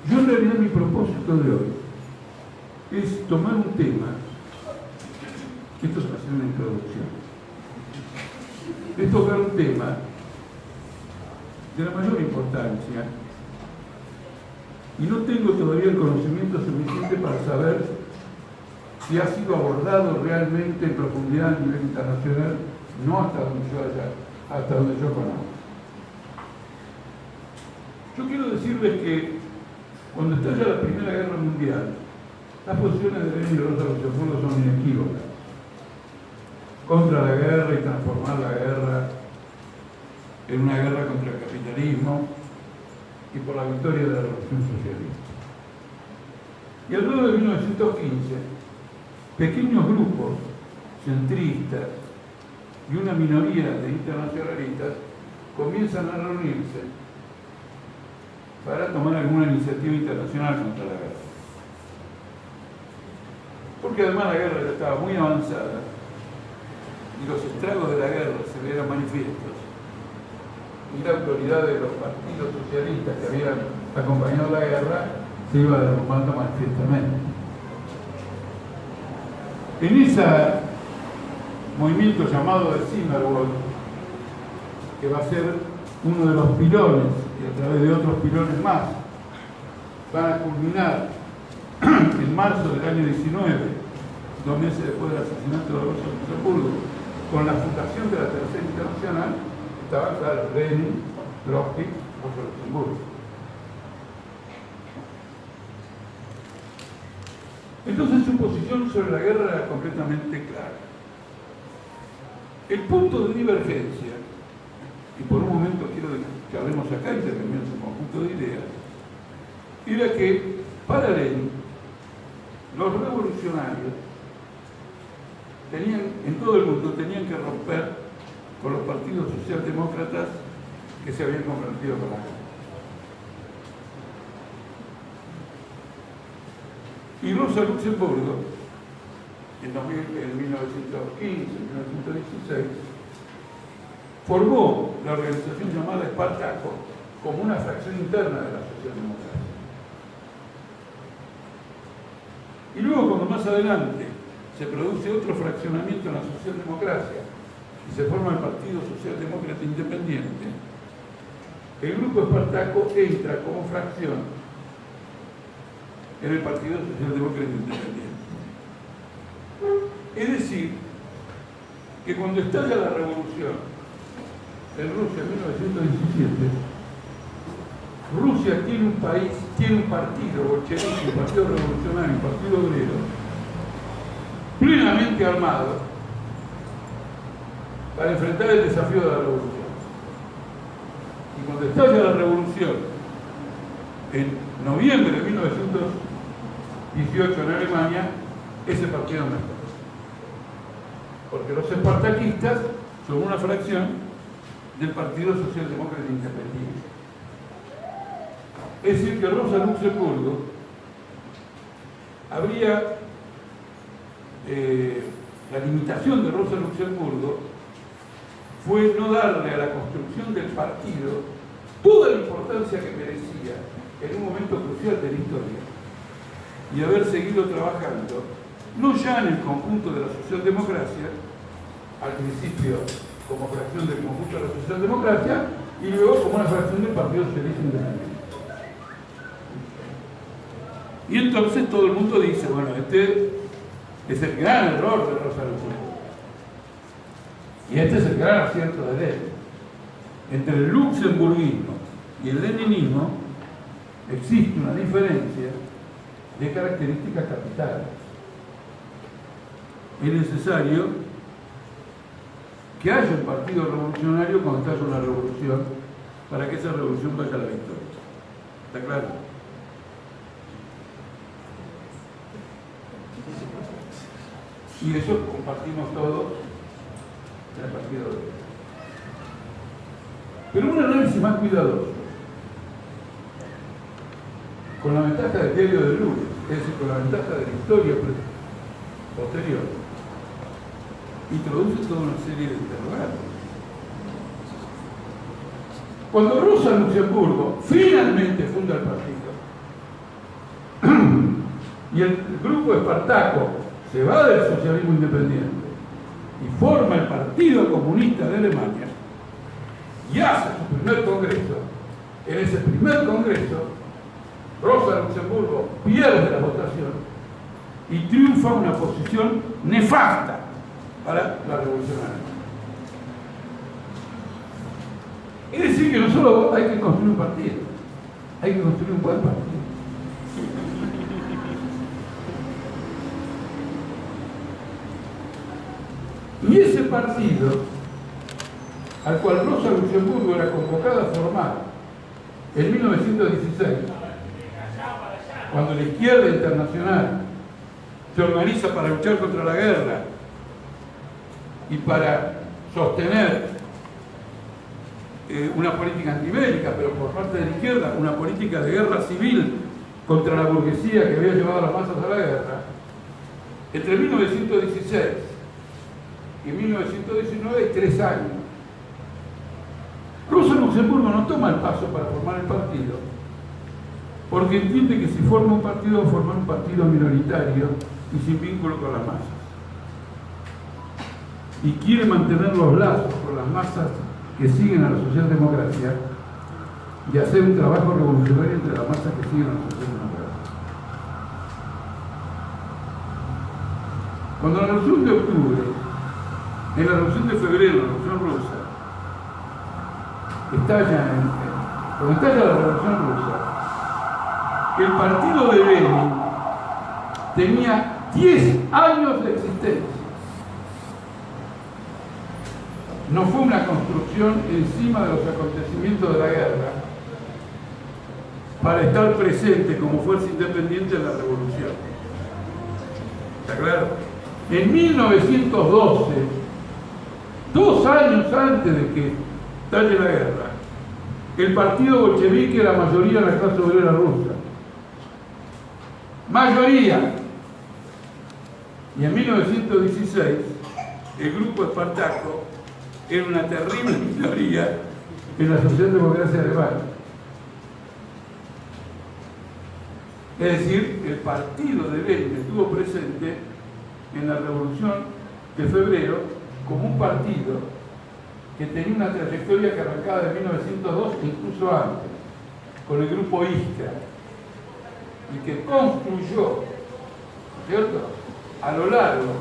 B: Yo en realidad mi propósito de hoy es tomar un tema, que esto es hacer una introducción, es tocar un tema de la mayor importancia y no tengo todavía el conocimiento suficiente para saber si ha sido abordado realmente en profundidad a nivel internacional, no hasta donde yo hasta donde yo conozco. Yo quiero decirles que cuando estalla la Primera Guerra Mundial, las posiciones de Lenin y Rosa Luxemburgo son inequívocas. Contra la guerra y transformar la guerra en una guerra contra el capitalismo y por la victoria de la Revolución Socialista. Y alrededor de 1915, pequeños grupos centristas y una minoría de internacionalistas comienzan a reunirse para tomar alguna iniciativa internacional contra la guerra. Porque además la guerra ya estaba muy avanzada y los estragos de la guerra se veían manifiestos. Y la autoridad de los partidos socialistas que habían acompañado la guerra se iba derrumbando manifiestamente. En ese movimiento llamado de Zimmerwald, que va a ser uno de los pilones, y a través de otros pilones más, van a culminar en marzo del año 19, 2 meses después del asesinato de Rosa Luxemburgo, con la fundación de la Tercera Internacional, estaban, claro, Lenin, Trotsky, Rosa Luxemburgo. Entonces su posición sobre la guerra era completamente clara. El punto de divergencia, y por un momento quiero que hablemos acá y terminemos un conjunto de ideas, era que para Lenin los revolucionarios tenían, en todo el mundo, tenían que romper con los partidos socialdemócratas que se habían comprometido con la guerra. Y Rosa Luxemburgo, en 1915, 1916, formó la organización llamada Espartaco como una fracción interna de la socialdemocracia. Y luego, cuando más adelante se produce otro fraccionamiento en la socialdemocracia y se forma el Partido Socialdemócrata Independiente, el grupo Espartaco entra como fracción en el Partido Socialdemócrata Independiente. Es decir, que cuando estalla la revolución en Rusia en 1917, Rusia tiene un país, tiene un partido bolchevique, un partido revolucionario, un partido obrero, plenamente armado para enfrentar el desafío de la revolución. Y cuando estalla la revolución, en noviembre de 1918 en Alemania, ese partido no está. Porque los espartaquistas son una fracción del Partido Socialdemócrata Independiente. Es decir, que Rosa Luxemburgo habría, la limitación de Rosa Luxemburgo fue no darle a la construcción del partido toda la importancia que merecía en un momento crucial de la historia y haber seguido trabajando, no ya en el conjunto de la socialdemocracia, al principio como fracción del conjunto de la socialdemocracia y luego como una fracción del Partido Socialista Independiente. Y entonces todo el mundo dice, bueno, este es el gran error de Rosa Luxemburgo. Y este es el gran acierto de Lenin. Entre el luxemburguismo y el leninismo existe una diferencia de características capitales. Es necesario que haya un partido revolucionario cuando haya una revolución para que esa revolución vaya a la victoria. ¿Está claro? Y eso compartimos todos en el partido de hoy. Pero un análisis más cuidadoso, con la ventaja del diario de lunes, es decir, con la ventaja de la historia posterior, introduce toda una serie de interrogantes. Cuando Rosa Luxemburgo finalmente funda el partido y el grupo Espartaco se va del socialismo independiente y forma el Partido Comunista de Alemania y hace su primer congreso, en ese primer congreso Rosa Luxemburgo pierde la votación y triunfa una posición nefasta para la revolución alemana. Es decir, que no solo hay que construir un partido, hay que construir un buen partido. Y ese partido, al cual Rosa Luxemburgo era convocada a formar en 1916, cuando la izquierda internacional se organiza para luchar contra la guerra y para sostener una política antibélica, pero por parte de la izquierda, una política de guerra civil contra la burguesía que había llevado a las masas a la guerra, entre 1916 y 1919 hay 3 años. Rosa Luxemburgo no toma el paso para formar el partido, porque entiende que si forma un partido, va a formar un partido minoritario y sin vínculo con las masas. Y quiere mantener los lazos con las masas que siguen a la socialdemocracia y hacer un trabajo revolucionario entre las masas que siguen a la socialdemocracia. Cuando la revolución de octubre, en la revolución de febrero, la revolución rusa, cuando estalla la revolución rusa, el partido de Lenin tenía 10 años de existencia. No fue una construcción encima de los acontecimientos de la guerra para estar presente como fuerza independiente en la revolución. ¿Está claro? En 1912, 2 años antes de que estalle la guerra, el partido bolchevique era mayoría en la clase obrera rusa. Mayoría. Y en 1916, el grupo Espartaco era una terrible minoría en la socialdemocracia alemana. Es decir, el partido de Lenin estuvo presente en la Revolución de Febrero como un partido que tenía una trayectoria que arrancaba de 1902 e incluso antes, con el grupo Iskra, y que construyó, ¿cierto?, a lo largo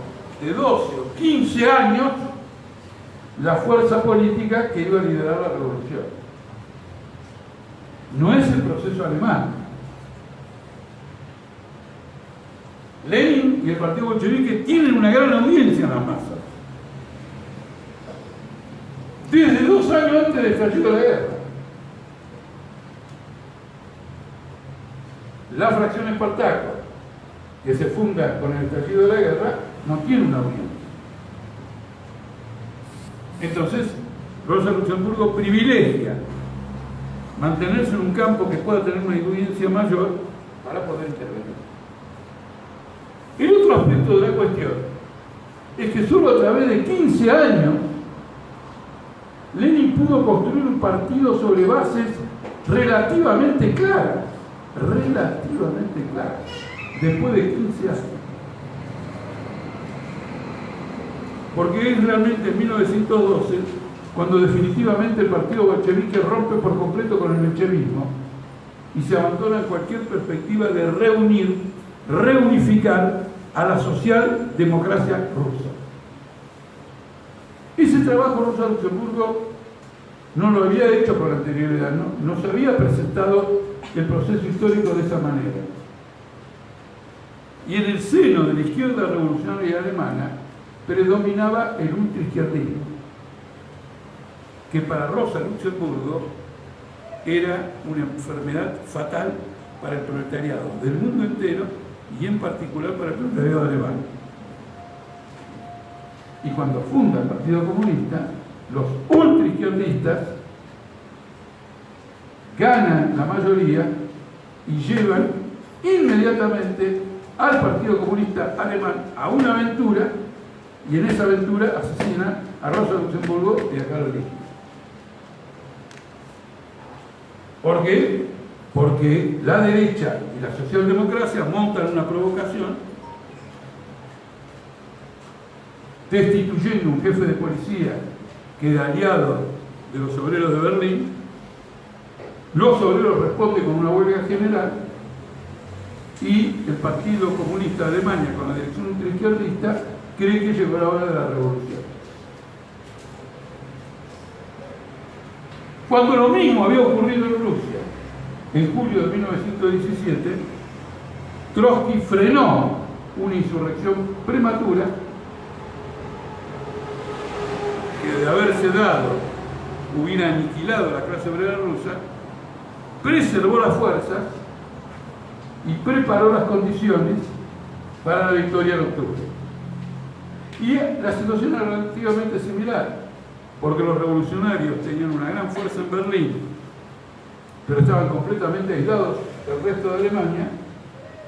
B: de 12 o 15 años la fuerza política que iba a liderar la revolución. no es el proceso alemán. Lenin y el partido bolchevique tienen una gran audiencia en las masas. Desde 2 años antes del estallido de la guerra. La fracción Espartaco, que se funda con el estallido de la guerra, no tiene una audiencia. Entonces, Rosa Luxemburgo privilegia mantenerse en un campo que pueda tener una audiencia mayor para poder intervenir. El otro aspecto de la cuestión es que solo a través de 15 años Lenin pudo construir un partido sobre bases relativamente claras, después de 15 años. Porque es realmente en 1912 cuando definitivamente el partido bolchevique rompe por completo con el menchevismo y se abandona cualquier perspectiva de reunificar a la socialdemocracia rusa. Ese trabajo Rosa Luxemburgo no lo había hecho con anterioridad, no se había presentado el proceso histórico de esa manera. Y en el seno de la izquierda revolucionaria alemana predominaba el ultraizquierdismo, que para Rosa Luxemburgo era una enfermedad fatal para el proletariado del mundo entero y en particular para el proletariado alemán. Y cuando funda el Partido Comunista, los ultraizquierdistas ganan la mayoría y llevan inmediatamente al Partido Comunista Alemán a una aventura, y en esa aventura asesinan a Rosa Luxemburgo y a Karl Liebknecht. ¿Por qué? Porque la derecha y la socialdemocracia montan una provocación destituyendo un jefe de policía que era aliado de los obreros de Berlín. Los obreros responden con una huelga general y el Partido Comunista de Alemania, con la dirección ultraizquierdista, cree que llegó la hora de la revolución. Cuando lo mismo había ocurrido en Rusia, en julio de 1917, Trotsky frenó una insurrección prematura que, de haberse dado, hubiera aniquilado a la clase obrera rusa, preservó las fuerzas y preparó las condiciones para la victoria en octubre. Y la situación era relativamente similar, porque los revolucionarios tenían una gran fuerza en Berlín, pero estaban completamente aislados del resto de Alemania,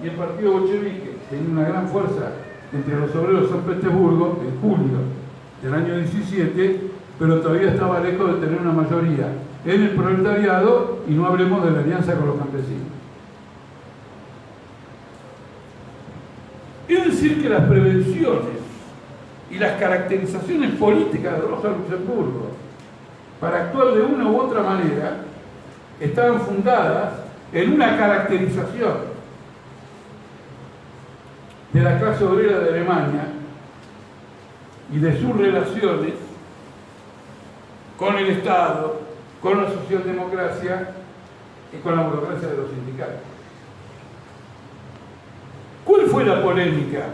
B: y el partido bolchevique tenía una gran fuerza entre los obreros de San Petersburgo en julio del año 17, pero todavía estaba lejos de tener una mayoría en el proletariado, y no hablemos de la alianza con los campesinos. Es decir, que las prevenciones y las caracterizaciones políticas de Rosa Luxemburgo para actuar de una u otra manera estaban fundadas en una caracterización de la clase obrera de Alemania y de sus relaciones con el Estado, con la socialdemocracia y con la burocracia de los sindicatos. ¿Cuál fue la polémica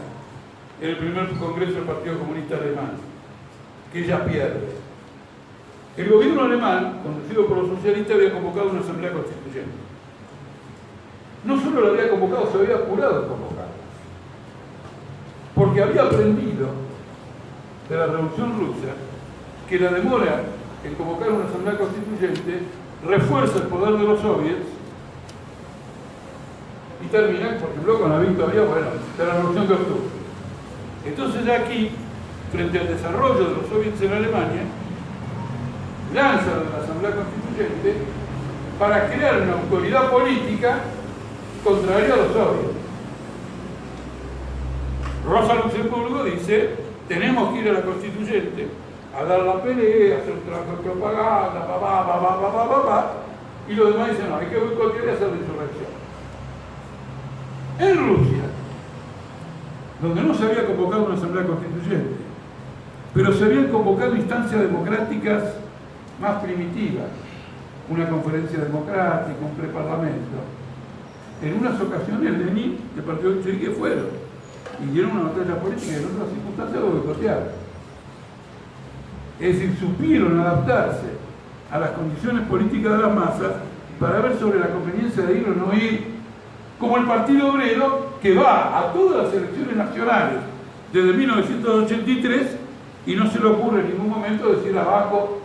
B: en el primer congreso del Partido Comunista Alemán? Que ella pierde. El gobierno alemán, conducido por los socialistas, había convocado una asamblea constituyente. No solo la había convocado, se había apurado a convocar. Porque había aprendido de la Revolución Rusa que la demora en convocar una asamblea constituyente refuerza el poder de los soviets y termina, por ejemplo, con la victoria, de la Revolución de Octubre. Entonces ya aquí, frente al desarrollo de los soviets en Alemania, lanzan la Asamblea Constituyente para crear una autoridad política contraria a los soviets. Rosa Luxemburgo dice, tenemos que ir a la Constituyente a dar la pelea, a hacer un trabajo de propaganda, y los demás dicen, no, hay que boicotear y hacer la insurrección. En Rusia, donde no se había convocado una asamblea constituyente, pero se habían convocado instancias democráticas más primitivas, una conferencia democrática, un preparlamento. En unas ocasiones Lenin y el partido bolchevique fueron y dieron una batalla política y en otras circunstancias lo boicotearon. Es decir, supieron adaptarse a las condiciones políticas de las masas para ver sobre la conveniencia de ir o no ir, como el Partido Obrero, que va a todas las elecciones nacionales desde 1983 y no se le ocurre en ningún momento decir abajo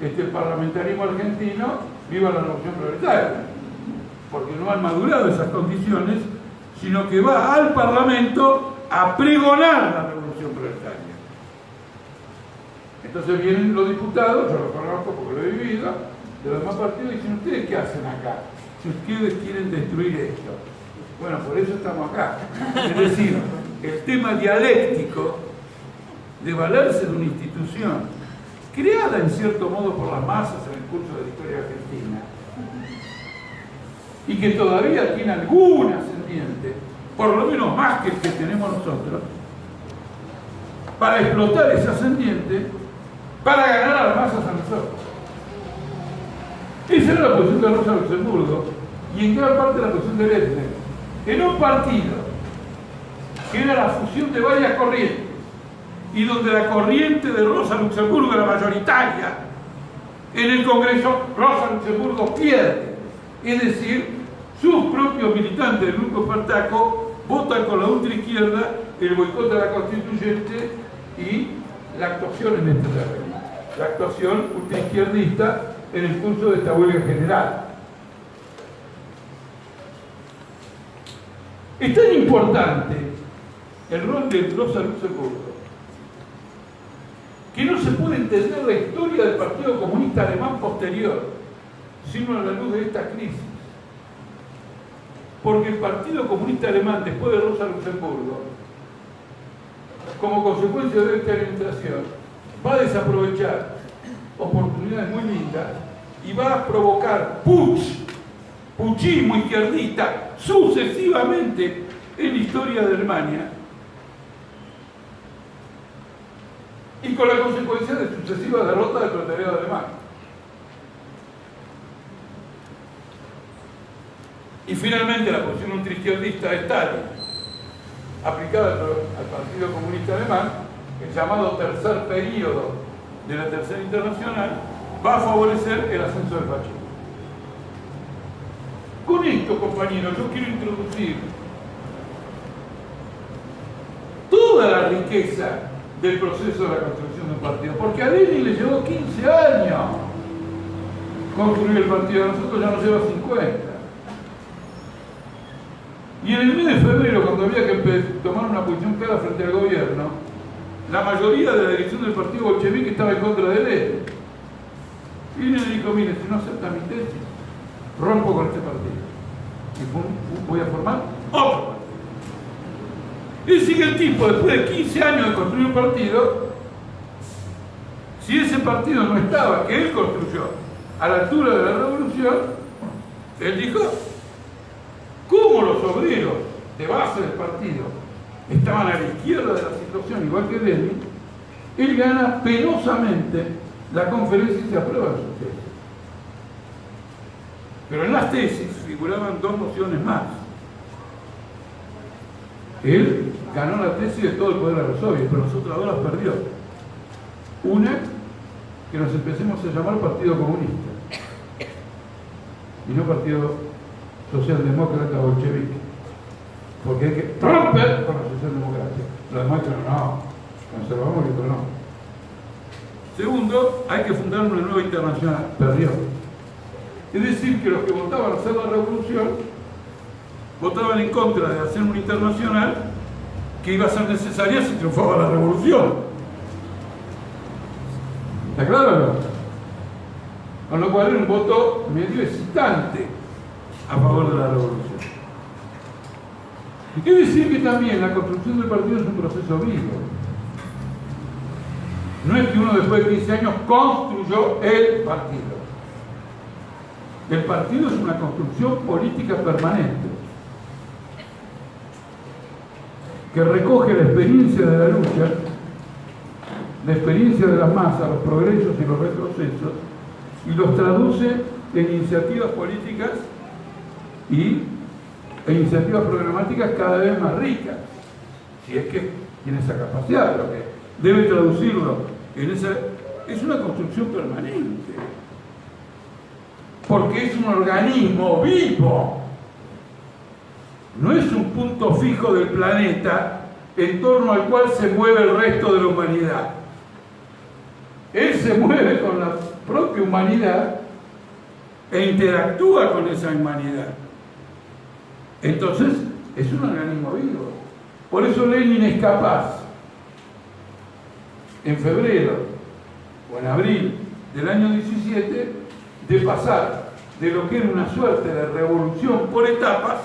B: el parlamentarismo argentino, viva la revolución proletaria, porque no han madurado esas condiciones, sino que va al Parlamento a pregonar la revolución proletaria. Entonces vienen los diputados, yo lo conozco porque lo he vivido, de los demás partidos y dicen, ¿ustedes qué hacen acá? Si ustedes quieren destruir esto. Bueno, por eso estamos acá. Es decir, el tema dialéctico de valerse de una institución creada en cierto modo por las masas en el curso de la historia argentina y que todavía tiene algún ascendiente, por lo menos más que el que tenemos nosotros, para explotar ese ascendiente, para ganar a las masas a nosotros. Esa era la posición de Rosa Luxemburgo y en gran parte la posición de Lechner. En un partido que era la fusión de varias corrientes y donde la corriente de Rosa Luxemburgo era mayoritaria, en el Congreso Rosa Luxemburgo pierde. Es decir, sus propios militantes del grupo Espartaco votan con la ultraizquierda el boicot a la constituyente y la actuación en este terreno, la actuación ultraizquierdista en el curso de esta huelga general. Es tan importante el rol de Rosa Luxemburgo que no se puede entender la historia del Partido Comunista Alemán posterior sino a la luz de esta crisis. Porque el Partido Comunista Alemán, después de Rosa Luxemburgo, como consecuencia de esta administración, va a desaprovechar oportunidades muy lindas y va a provocar puchismo izquierdista sucesivamente en la historia de Alemania y con la consecuencia de sucesivas derrotas del proletariado alemán. Y finalmente la posición ultraizquierdista de Stalin, aplicada al Partido Comunista Alemán, el llamado tercer período de la Tercera Internacional, va a favorecer el ascenso del fascismo. Con esto, compañeros, yo quiero introducir toda la riqueza del proceso de la construcción de un partido, porque a Lenin le llevó 15 años construir el partido, a nosotros ya nos lleva 50. Y en el mes de febrero, cuando había que tomar una posición clara frente al gobierno, la mayoría de la dirección del partido bolchevique estaba en contra de Lenin. Y Lenin dijo, mire, si no acepta mi tesis, rompo con este partido. Y voy a formar otro partido. Es decir, que el tipo, después de 15 años de construir un partido, si ese partido no estaba, que él construyó, a la altura de la revolución, él dijo, como los obreros de base del partido estaban a la izquierda de la situación, igual que Lenin, él gana penosamente la conferencia y se aprueba su tesis. Pero en las tesis figuraban dos nociones más. Él ganó la tesis de todo el poder a los soviets, pero las otras dos las perdió. Una, que nos empecemos a llamar Partido Comunista y no Partido Socialdemócrata bolchevique, porque hay que romper con la socialdemocracia. Los demás no, conservamos y otro no. Segundo, hay que fundar una nueva internacional. Perdió. Es decir, que los que votaban a hacer la revolución votaban en contra de hacer una internacional que iba a ser necesaria si triunfaba la revolución. ¿Está claro o no? Con lo cual era un voto medio excitante a favor de la revolución. Es decir que también la construcción del partido es un proceso vivo. No es que uno después de 15 años construyó el partido. El partido es una construcción política permanente que recoge la experiencia de la lucha, la experiencia de las masas, los progresos y los retrocesos, y los traduce en iniciativas políticas e iniciativas programáticas cada vez más ricas, si es que tiene esa capacidad. Lo que debe traducirlo en esa es una construcción permanente, porque es un organismo vivo, no es un punto fijo del planeta en torno al cual se mueve el resto de la humanidad. Él se mueve con la propia humanidad e interactúa con esa humanidad. Entonces, es un organismo vivo. Por eso Lenin es capaz, en febrero o en abril del año 17, de pasar de lo que era una suerte de revolución por etapas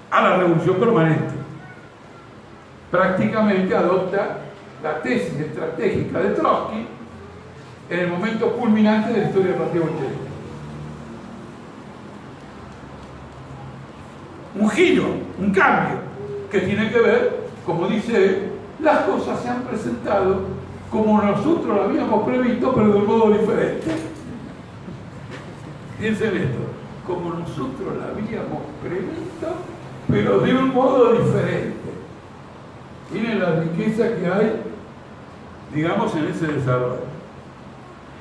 B: a la revolución permanente. Prácticamente adopta la tesis estratégica de Trotsky en el momento culminante de la historia del Partido Bolchevique. Un giro, un cambio, que tiene que ver, como dice él, las cosas se han presentado como nosotros lo habíamos previsto, pero de un modo diferente. Piensen esto, como nosotros lo habíamos previsto, pero de un modo diferente. Miren la riqueza que hay, digamos, en ese desarrollo.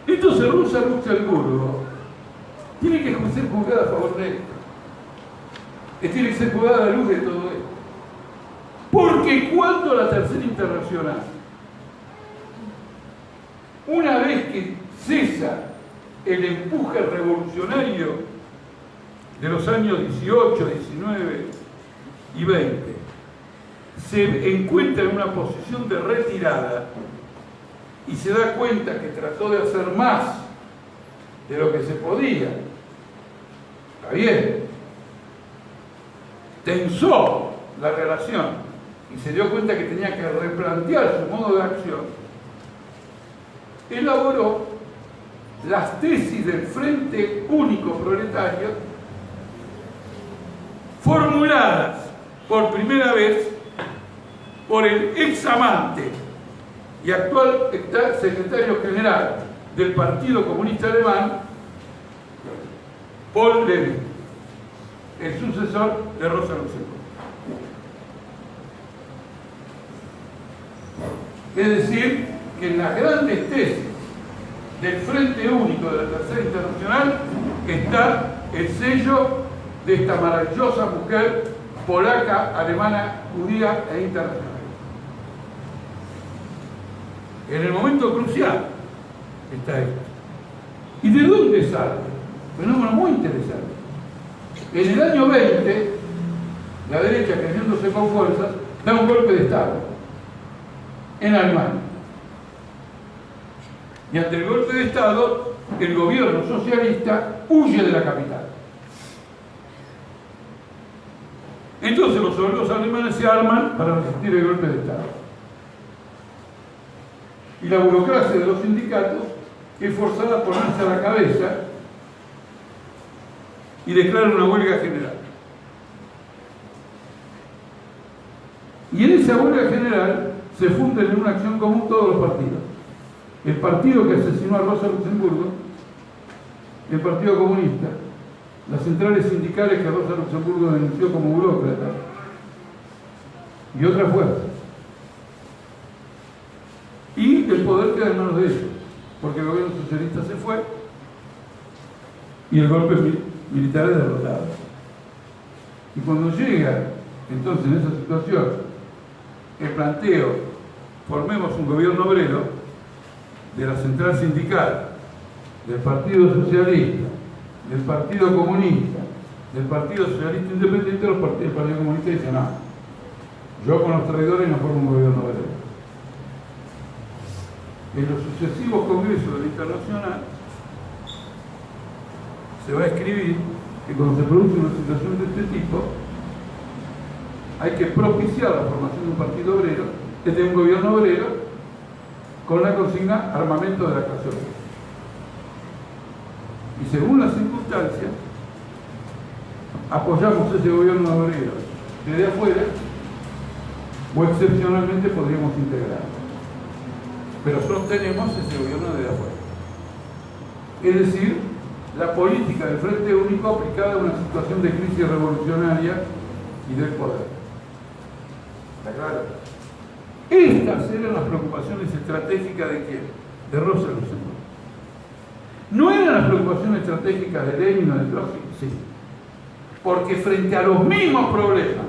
B: Entonces Rosa Luxemburgo tiene que ser juzgada a favor de esto. Tiene que ser juzgada a la luz de todo esto. Porque cuando la Tercera Internacional, una vez que cesa el empuje revolucionario de los años 18, 19 y 20, se encuentra en una posición de retirada y se da cuenta que trató de hacer más de lo que se podía. Está bien. Tensó la relación y se dio cuenta que tenía que replantear su modo de acción. Elaboró las tesis del Frente Único Proletario, formuladas por primera vez por el examante y actual secretario general del Partido Comunista Alemán, Paul Lenin, el sucesor de Rosa Luxemburgo. Es decir, que en las grandes tesis del Frente Único de la Tercera Internacional está el sello de esta maravillosa mujer polaca, alemana, judía e internacional. En el momento crucial está esto. ¿Y de dónde sale? Fenómeno muy interesante. En el año 20, la derecha, creyéndose con fuerzas, da un golpe de Estado en Alemania. Y ante el golpe de Estado, el gobierno socialista huye de la capital. Entonces los soldados alemanes se arman para resistir el golpe de Estado. Y la burocracia de los sindicatos es forzada a ponerse a la cabeza y declara una huelga general. Y en esa huelga general se funden en una acción común todos los partidos. El partido que asesinó a Rosa Luxemburgo, el Partido Comunista, las centrales sindicales que Rosa Luxemburgo denunció como burócrata y otras fuerzas. Y el poder queda en manos de ellos, porque el gobierno socialista se fue y el golpe militar es derrotado. Y cuando llega entonces en esa situación el planteo, formemos un gobierno obrero, de la central sindical, del Partido Socialista, del Partido Comunista, del Partido Socialista Independiente, el Partido Comunista dice no, yo con los traidores no formo un gobierno obrero. En los sucesivos congresos de la Internacional se va a escribir que cuando se produce una situación de este tipo hay que propiciar la formación de un partido obrero, de un gobierno obrero, con la consigna armamento de la clase obrera. Y según las circunstancias, apoyamos ese gobierno obrero desde afuera o excepcionalmente podríamos integrarlo. Pero sostenemos ese gobierno desde afuera. Es decir, la política del Frente Único aplicada a una situación de crisis revolucionaria y del poder. ¿Está claro? Estas eran las preocupaciones estratégicas de ¿quién? De Rosa Luxemburgo. ¿No eran las preocupaciones estratégicas de Lenin o de Trotsky? Sí. Porque frente a los mismos problemas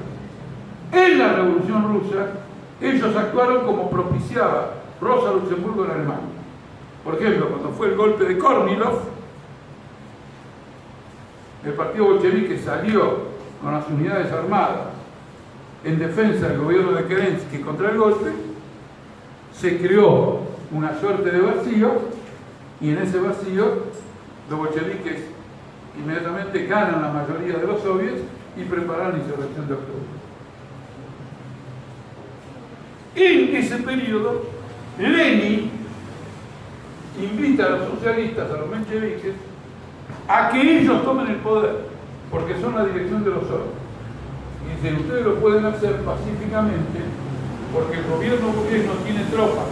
B: en la Revolución Rusa, ellos actuaron como propiciaba Rosa Luxemburgo en Alemania. Por ejemplo, cuando fue el golpe de Kornilov, el partido bolchevique salió con las unidades armadas en defensa del gobierno de Kerensky contra el golpe, se creó una suerte de vacío, y en ese vacío los bolcheviques inmediatamente ganan la mayoría de los soviets y preparan la insurrección de octubre. En ese periodo, Lenin invita a los socialistas, a los mencheviques, a que ellos tomen el poder, porque son la dirección de los soviets. Y dicen, ustedes lo pueden hacer pacíficamente, porque el gobierno burgués no tiene tropas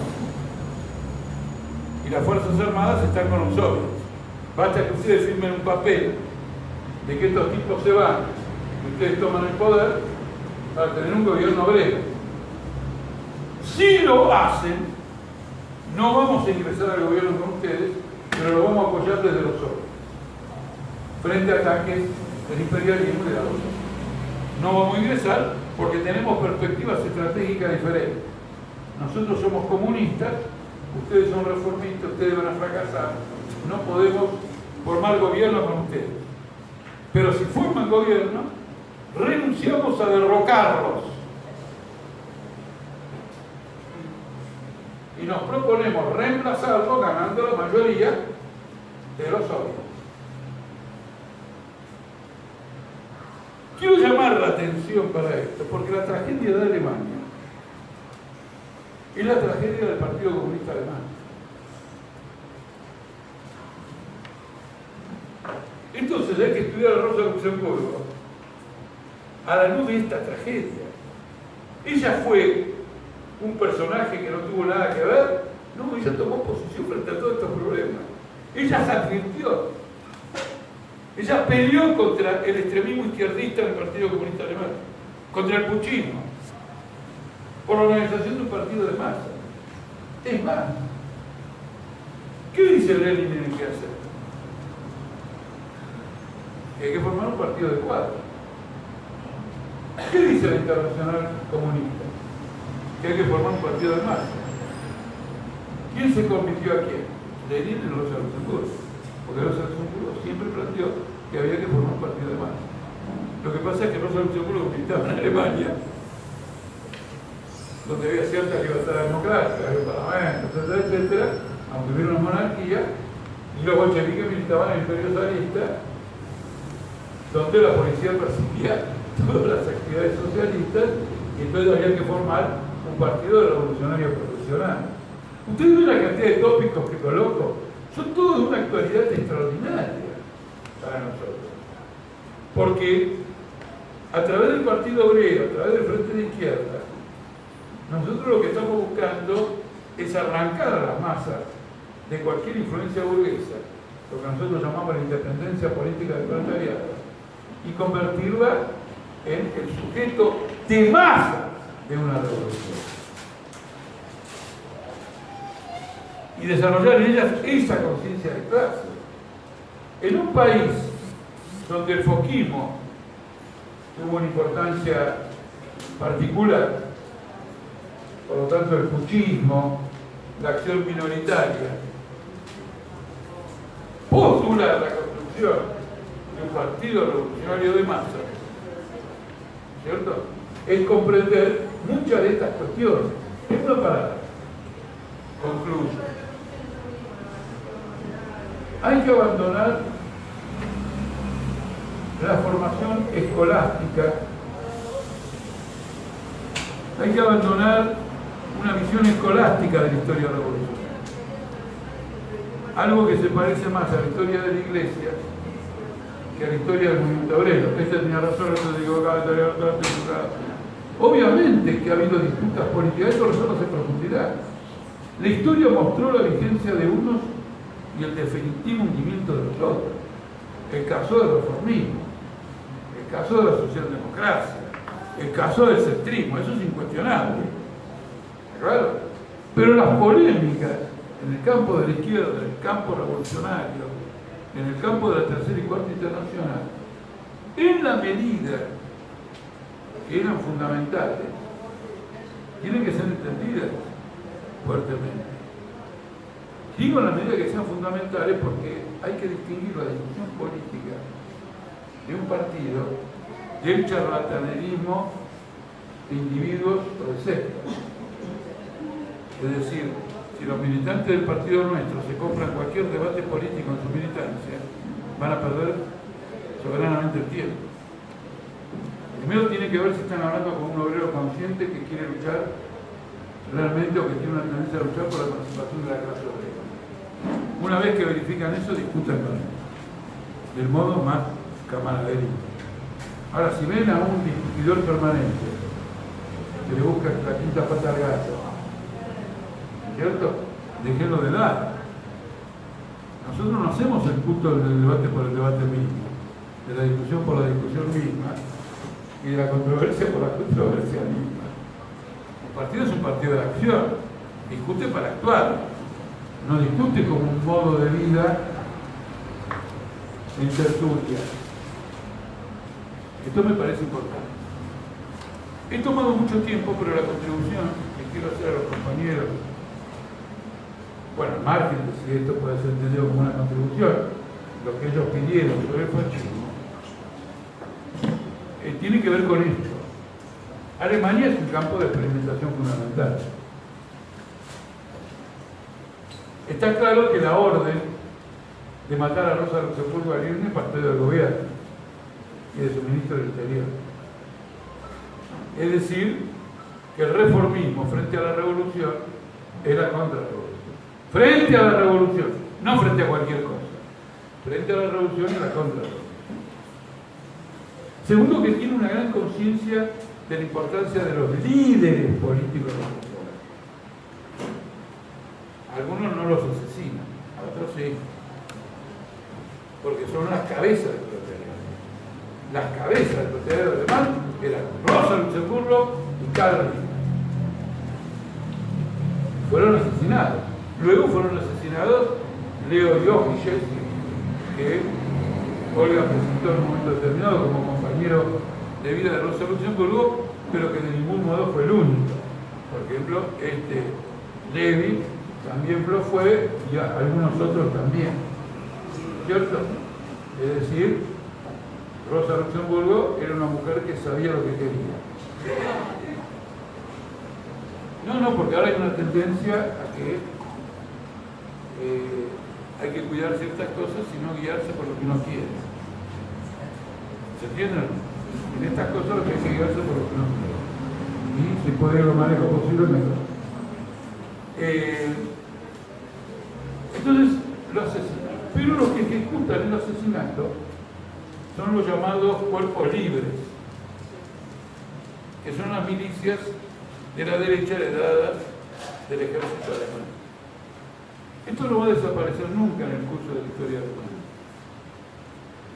B: y las Fuerzas Armadas están con los soviets. Basta que ustedes firmen un papel de que estos tipos se van y ustedes toman el poder para tener un gobierno obrero. Si lo hacen, no vamos a ingresar al gobierno con ustedes, pero lo vamos a apoyar desde los soviets, frente a ataques del imperialismo y de la Rusia. No vamos a ingresar porque tenemos perspectivas estratégicas diferentes. Nosotros somos comunistas, ustedes son reformistas, ustedes van a fracasar. No podemos formar gobierno con ustedes. Pero si forman gobierno, renunciamos a derrocarlos. Y nos proponemos reemplazarlos ganando la mayoría de los soviets. Quiero llamar la atención para esto, porque la tragedia de Alemania es la tragedia del Partido Comunista Alemán. Entonces hay que estudiar a Rosa Luxemburgo a la luz de esta tragedia. Ella fue un personaje que no tuvo nada que ver. No, ella tomó posición frente a todos estos problemas. Ella se advirtió. Ella peleó contra el extremismo izquierdista del Partido Comunista Alemán, contra el puchismo, por la organización de un partido de masa. Es más, ¿qué dice Lenin en el que hacer? Que hay que formar un partido de cuadros. ¿Qué dice la Internacional Comunista? Que hay que formar un partido de masa. ¿Quién se convirtió a quién? Lenin en Rosa Luxemburgo. Porque Rosa Luxemburgo siempre planteó que había que formar un partido de masa. Lo que pasa es que Rosa Luxemburgo militaba en Alemania, donde había cierta libertad democrática, había parlamento, etcétera, etcétera, aunque hubiera una monarquía, y los bolcheviques militaban en el Imperio Zarista, donde la policía perseguía todas las actividades socialistas, y entonces había que formar un partido de revolucionarios profesionales. Ustedes ven la cantidad de tópicos que coloco, son todos de una actualidad extraordinaria para nosotros. Porque a través del Partido Obrero, a través del Frente de Izquierda, nosotros lo que estamos buscando es arrancar a las masas de cualquier influencia burguesa, lo que nosotros llamamos la independencia política del proletariado, y convertirla en el sujeto de masa de una revolución. Y desarrollar en ellas esa conciencia de clase. En un país donde el foquismo tuvo una importancia particular, por lo tanto el puchismo, la acción minoritaria, postular la construcción de un partido revolucionario de masa, ¿cierto? Es comprender muchas de estas cuestiones. Es una palabra. Concluyo. Hay que abandonar la formación escolástica, hay que abandonar una visión escolástica de la historia revolucionaria, algo que se parece más a la historia de la Iglesia que a la historia del movimiento obrero. Este tenía razón, esto digo, obviamente que ha habido disputas políticas, esto resolverse en profundidad. La historia mostró la vigencia de unos y el definitivo hundimiento de los otros. el caso del reformismo, el caso de la socialdemocracia, el caso del centrismo, eso es incuestionable. Claro. Pero las polémicas en el campo de la izquierda, en el campo revolucionario, en el campo de la tercera y cuarta internacional, en la medida que eran fundamentales, tienen que ser entendidas fuertemente. Digo en la medida que sean fundamentales porque hay que distinguir la discusión política de un partido del charlatanerismo de individuos o de sectas. Es decir, si los militantes del partido nuestro se compran cualquier debate político en su militancia, van a perder soberanamente el tiempo. Primero tiene que ver si están hablando con un obrero consciente que quiere luchar realmente o que tiene una tendencia a luchar por la emancipación de la clase obrera. Una vez que verifican eso, discutan con él, del modo más camaradería. Ahora, si ven a un discutidor permanente que le busca la quinta pata al gato, ¿cierto? Déjenlo de lado. Nosotros no hacemos el culto del debate por el debate mismo, de la discusión por la discusión misma y de la controversia por la controversia misma. El partido es un partido de acción, discute para actuar, no discute como un modo de vida en tertulia. Esto me parece importante. He tomado mucho tiempo, pero la contribución que quiero hacer a los compañeros, bueno, al margen de si esto puede ser entendido como una contribución, lo que ellos pidieron sobre el fascismo, tiene que ver con esto. Alemania es un campo de experimentación fundamental. Está claro que la orden de matar a Rosa Luxemburgo a Irne partió del gobierno y de su ministro del Interior. Es decir, que el reformismo frente a la revolución era contra la revolución. Frente a la revolución, no frente a cualquier cosa. Frente a la revolución era contra la revolución. Segundo, que tiene una gran conciencia de la importancia de los líderes políticos revolucionarios. Algunos no los asesinan, a otros sí, porque son las cabezas del proletariado. Las cabezas del proletariado alemán eran Rosa Luxemburgo y Karl Liebknecht. Fueron asesinados. Luego fueron asesinados Leo Jochiches, que Olga presentó en un momento determinado como compañero de vida de Rosa Luxemburgo, pero que de ningún modo fue el único. Por ejemplo, Levi también lo fue y algunos otros también, ¿cierto? Es decir, Rosa Luxemburgo era una mujer que sabía lo que quería. No, porque ahora hay una tendencia a que hay que cuidar ciertas cosas y no guiarse por lo que uno quiere. ¿Se entienden? En estas cosas lo que hay que guiarse por lo que uno quiere. Y si puede ir lo más lejos posible, mejor. Entonces lo asesinan. Pero los que ejecutan el asesinato son los llamados cuerpos libres, que son las milicias de la derecha heredadas del ejército alemán. Esto no va a desaparecer nunca en el curso de la historia alemana.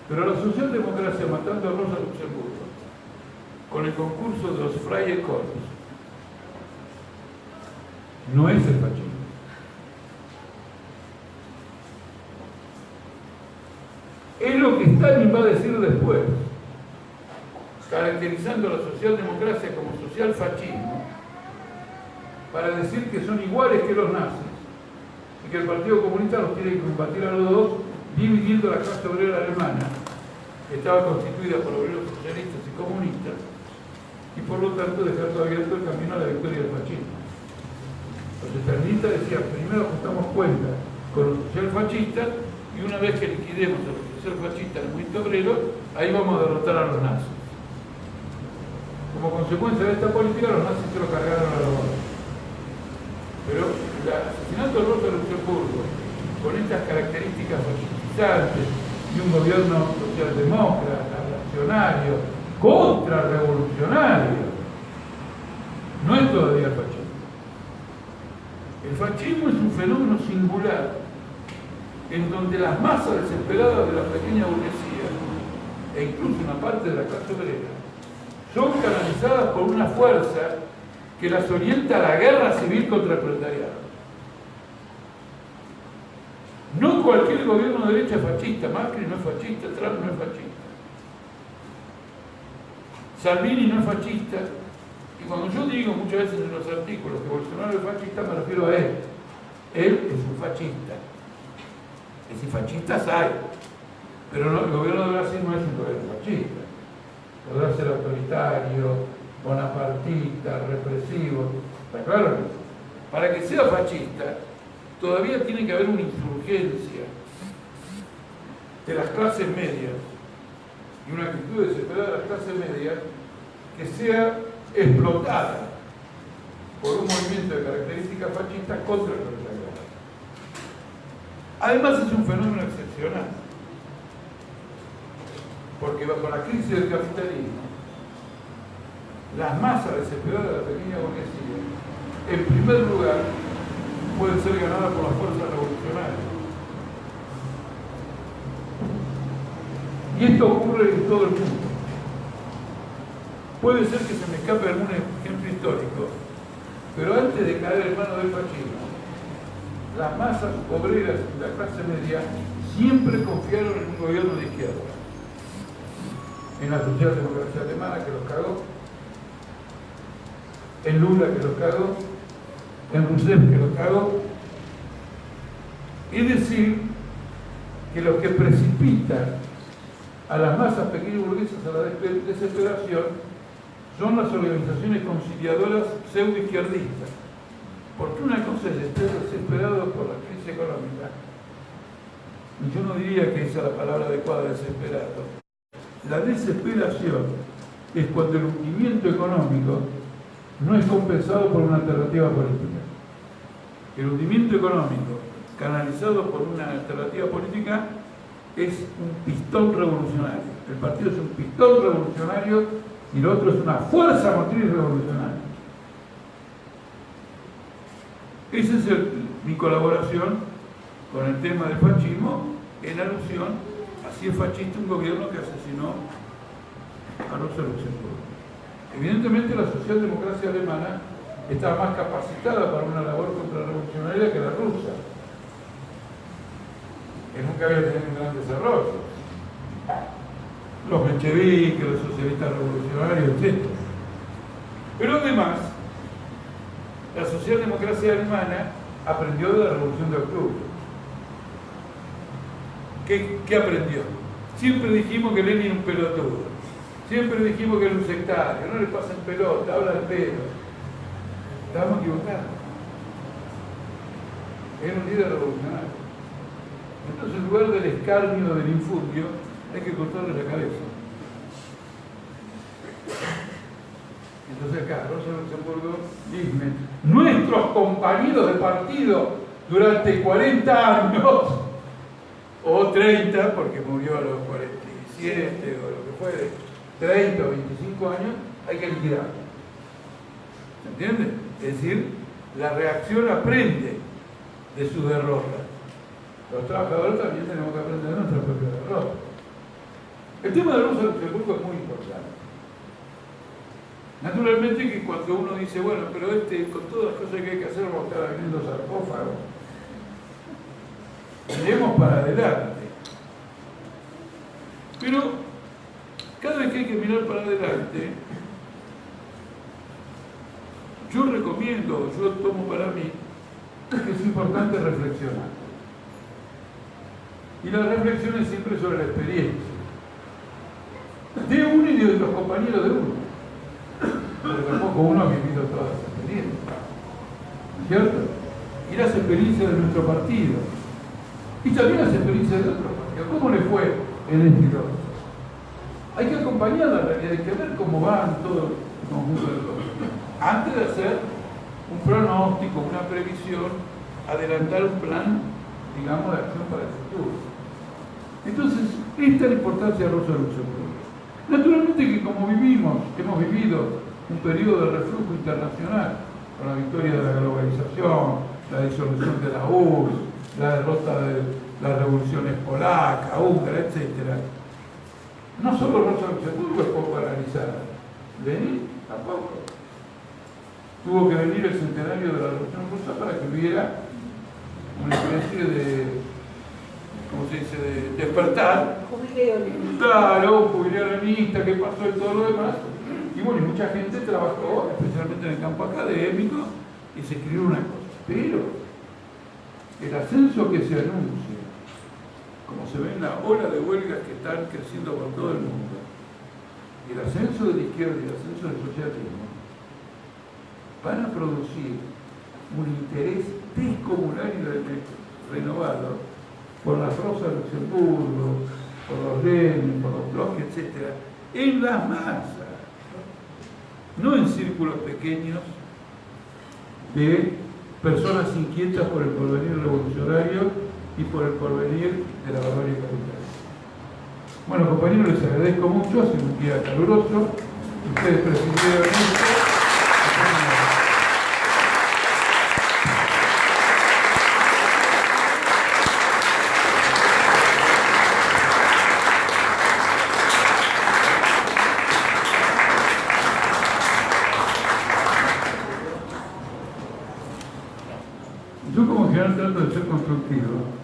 B: Pero la socialdemocracia matando a Rosa Luxemburgo con el concurso de los Freie Corps no es el fascismo. Es lo que Stalin va a decir después, caracterizando a la socialdemocracia como social fascismo, para decir que son iguales que los nazis y que el Partido Comunista los tiene que combatir a los dos, dividiendo la clase obrera alemana, que estaba constituida por obreros socialistas y comunistas, y por lo tanto dejando abierto el camino a la victoria del fascismo. Los stalinistas decían, primero ajustamos cuentas con los socialfascistas y una vez que liquidemos a los socialfascistas en el movimiento obrero, ahí vamos a derrotar a los nazis. Como consecuencia de esta política, los nazis se lo cargaron a los otros. Pero el asesinato de Rosa Luxemburgo, con estas características fascistantes y un gobierno socialdemócrata, reaccionario, contrarrevolucionario, no es todavía el fascismo. El fascismo es un fenómeno singular en donde las masas desesperadas de la pequeña burguesía e incluso una parte de la clase obrera, son canalizadas por una fuerza que las orienta a la guerra civil contra el proletariado. No cualquier gobierno de derecha es fascista, Macri no es fascista, Trump no es fascista, Salvini no es fascista, y cuando yo digo muchas veces en los artículos que Bolsonaro es fascista, me refiero a él. Él es un fascista. Es decir, fascistas hay, pero no, el gobierno de Brasil no es un gobierno fascista. Podrá ser autoritario, bonapartista, represivo, está claro que sí. Para que sea fascista, todavía tiene que haber una insurgencia de las clases medias y una actitud desesperada de las clases medias que sea explotada por un movimiento de características fascistas contra el proletariado. Además es un fenómeno excepcional, porque bajo la crisis del capitalismo, las masas desesperadas de la pequeña burguesía, en primer lugar, pueden ser ganadas por las fuerzas revolucionarias. Y esto ocurre en todo el mundo. Puede ser que se me escape algún ejemplo histórico, pero antes de caer en manos del fascismo, las masas obreras y la clase media siempre confiaron en un gobierno de izquierda. En la socialdemocracia alemana, que los cagó, en Lula, que los cagó, en Rousseff, que los cagó. Es decir, que los que precipitan a las masas pequeñas burguesas a la desesperación son las organizaciones conciliadoras pseudo-izquierdistas. Porque una cosa es estar desesperado por la crisis económica, y yo no diría que esa es la palabra adecuada, desesperado. La desesperación es cuando el hundimiento económico no es compensado por una alternativa política. El hundimiento económico canalizado por una alternativa política es un pistón revolucionario. El partido es un pistón revolucionario y lo otro es una fuerza motriz revolucionaria. Esa es mi colaboración con el tema del fascismo, en alusión a si es fascista un gobierno que asesinó a Rosa Luxemburgo. Evidentemente la socialdemocracia alemana está más capacitada para una labor contrarrevolucionaria que la rusa, que nunca había tenido un gran desarrollo. Los mencheviques, los socialistas revolucionarios, etc. Pero además, la socialdemocracia alemana aprendió de la Revolución de Octubre. ¿Qué aprendió? Siempre dijimos que Lenin era un pelotudo. Siempre dijimos que era un sectario, no le pasen pelota, habla de pelo. Estábamos equivocados. Era un líder revolucionario. Entonces, en lugar del escarnio, del infundio, hay que cortarle la cabeza. Entonces acá, Rosa Luxemburgo, Lismen, nuestros compañeros de partido durante 40 años, o 30, porque murió a los 47, o lo que fuere, 30 o 25 años, hay que liquidarlo. ¿Se entiende? Es decir, la reacción aprende de su derrota. Los trabajadores también tenemos que aprender de nuestra propia derrota. El tema de Rosa Luxemburgo es muy importante. Naturalmente que cuando uno dice, bueno, pero con todas las cosas que hay que hacer vamos a estar abriendo sarcófagos, iremos para adelante. Pero cada vez que hay que mirar para adelante, yo recomiendo, yo tomo para mí, que es importante reflexionar. Y la reflexión es siempre sobre la experiencia de uno y de los compañeros de uno. Pero tampoco uno ha vivido todas las experiencias, ¿no es cierto? Y las experiencias de nuestro partido, y también las experiencias de otros partidos. ¿Cómo le fue en este caso? Hay que acompañar la realidad, hay que ver cómo van todo el conjunto de cosas. Antes de hacer un pronóstico, una previsión, adelantar un plan, digamos, de acción para el futuro. Entonces, esta es la importancia de Rosa Luxemburgo. Naturalmente que como hemos vivido un periodo de reflujo internacional, con la victoria de la globalización, la disolución de la URSS, la derrota de las revoluciones polaca, húngara, etc. No solo Rosa Luxemburgo es popularizada, Lenin tampoco. Tuvo que venir el centenario de la Revolución Rusa para que hubiera una especie de, ¿cómo se dice?, de despertar.
A: Jubileo leninista.
B: Claro, jubileo leninista, qué pasó y todo lo demás. Y bueno, mucha gente trabajó, especialmente en el campo académico, y se escribió una cosa. Pero el ascenso que se anuncia, como se ve en la ola de huelgas que están creciendo por todo el mundo, y el ascenso de la izquierda y el ascenso del socialismo, van a producir un interés descomunal y renovado por las Rosa Luxemburgo, por los Lenin, por los Trotsky, etc., en las masas, no en círculos pequeños de personas inquietas por el porvenir revolucionario y por el porvenir de la barbarie capital. Bueno, compañeros, les agradezco mucho, ha sido un día caluroso, ustedes presidieron esto. Yo como general trato de ser constructivo.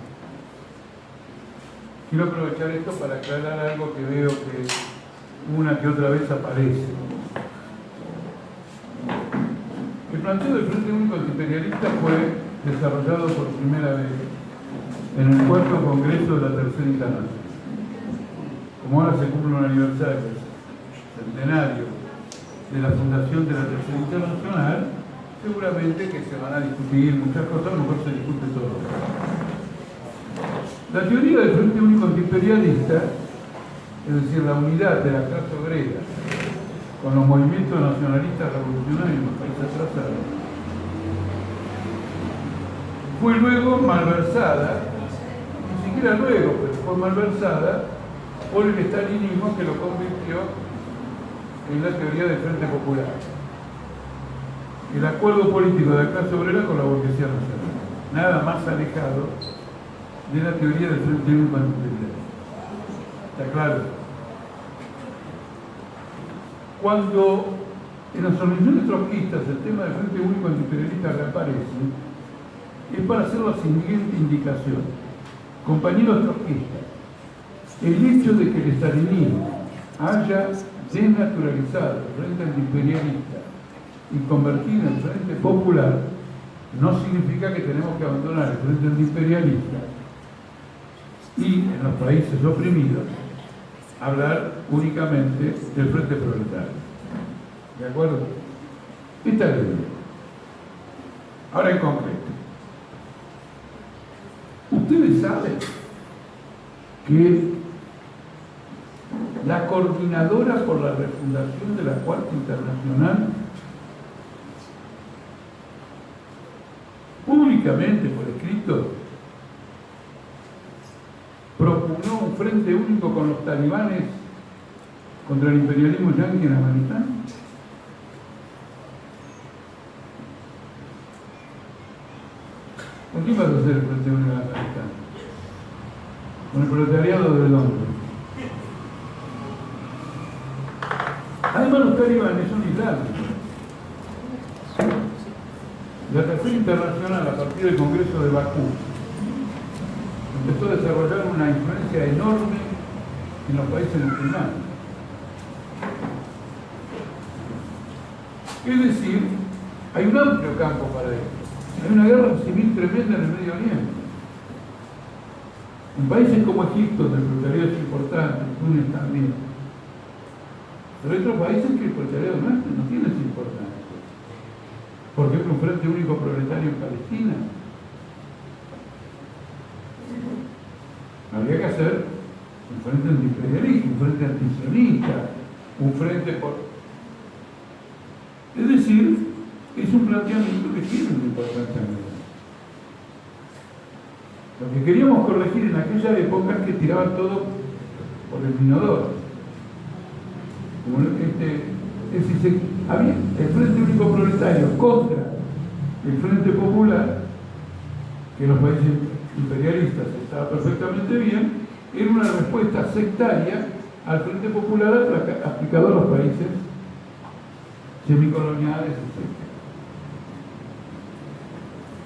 B: Quiero aprovechar esto para aclarar algo que veo que una que otra vez aparece. El planteo del Frente Único Antiimperialista fue desarrollado por primera vez en el 4º Congreso de la Tercera Internacional. Como ahora se cumple un aniversario centenario de la fundación de la Tercera Internacional, seguramente que se van a discutir muchas cosas, a lo mejor se discute todo. La teoría del Frente Único Antiimperialista, es decir, la unidad de la clase obrera con los movimientos nacionalistas revolucionarios en los países atrasados, fue luego malversada, ni siquiera luego, pero fue malversada por el estalinismo que lo convirtió en la teoría del Frente Popular. El acuerdo político de la clase obrera con la burguesía nacional. Nada más alejado de la teoría del Frente Único Antiimperialista. ¿Está claro? Cuando en las organizaciones trotskistas el tema del Frente Único Antiimperialista reaparece, es para hacer la siguiente indicación. Compañeros trotskistas, el hecho de que el estalinismo haya desnaturalizado el Frente Antiimperialista y convertido en Frente Popular no significa que tenemos que abandonar el Frente Antiimperialista y en los países oprimidos hablar únicamente del Frente Proletario. ¿De acuerdo? Esta es la idea. Ahora en concreto. Ustedes saben que la coordinadora por la refundación de la Cuarta Internacional públicamente, por escrito, propugnó un frente único con los talibanes contra el imperialismo yanqui en Afganistán. ¿Con quién vas a hacer el frente único en Afganistán? ¿Con el proletariado de dónde? Además, los talibanes son islámicos. La Tercera Internacional, a partir del Congreso de Bakú, empezó a desarrollar una influencia enorme en los países musulmanes. Es decir, hay un amplio campo para esto. Hay una guerra civil tremenda en el Medio Oriente. En países como Egipto, donde el proletariado es importante, Túnez también. Pero hay otros países que el proletariado no tiene esa importancia. Por ejemplo, un frente único proletario en Palestina. Habría que hacer un frente antiimperialista, un frente antisionista, un frente por... Es decir, es un planteamiento que tiene una importancia menor. Lo que queríamos corregir en aquella época es que tiraban todo por el inodoro. Es decir, había el Frente Único Proletario contra el Frente Popular, que en los países imperialistas estaba perfectamente bien, era una respuesta sectaria al Frente Popular aplicado a los países semicoloniales, etc.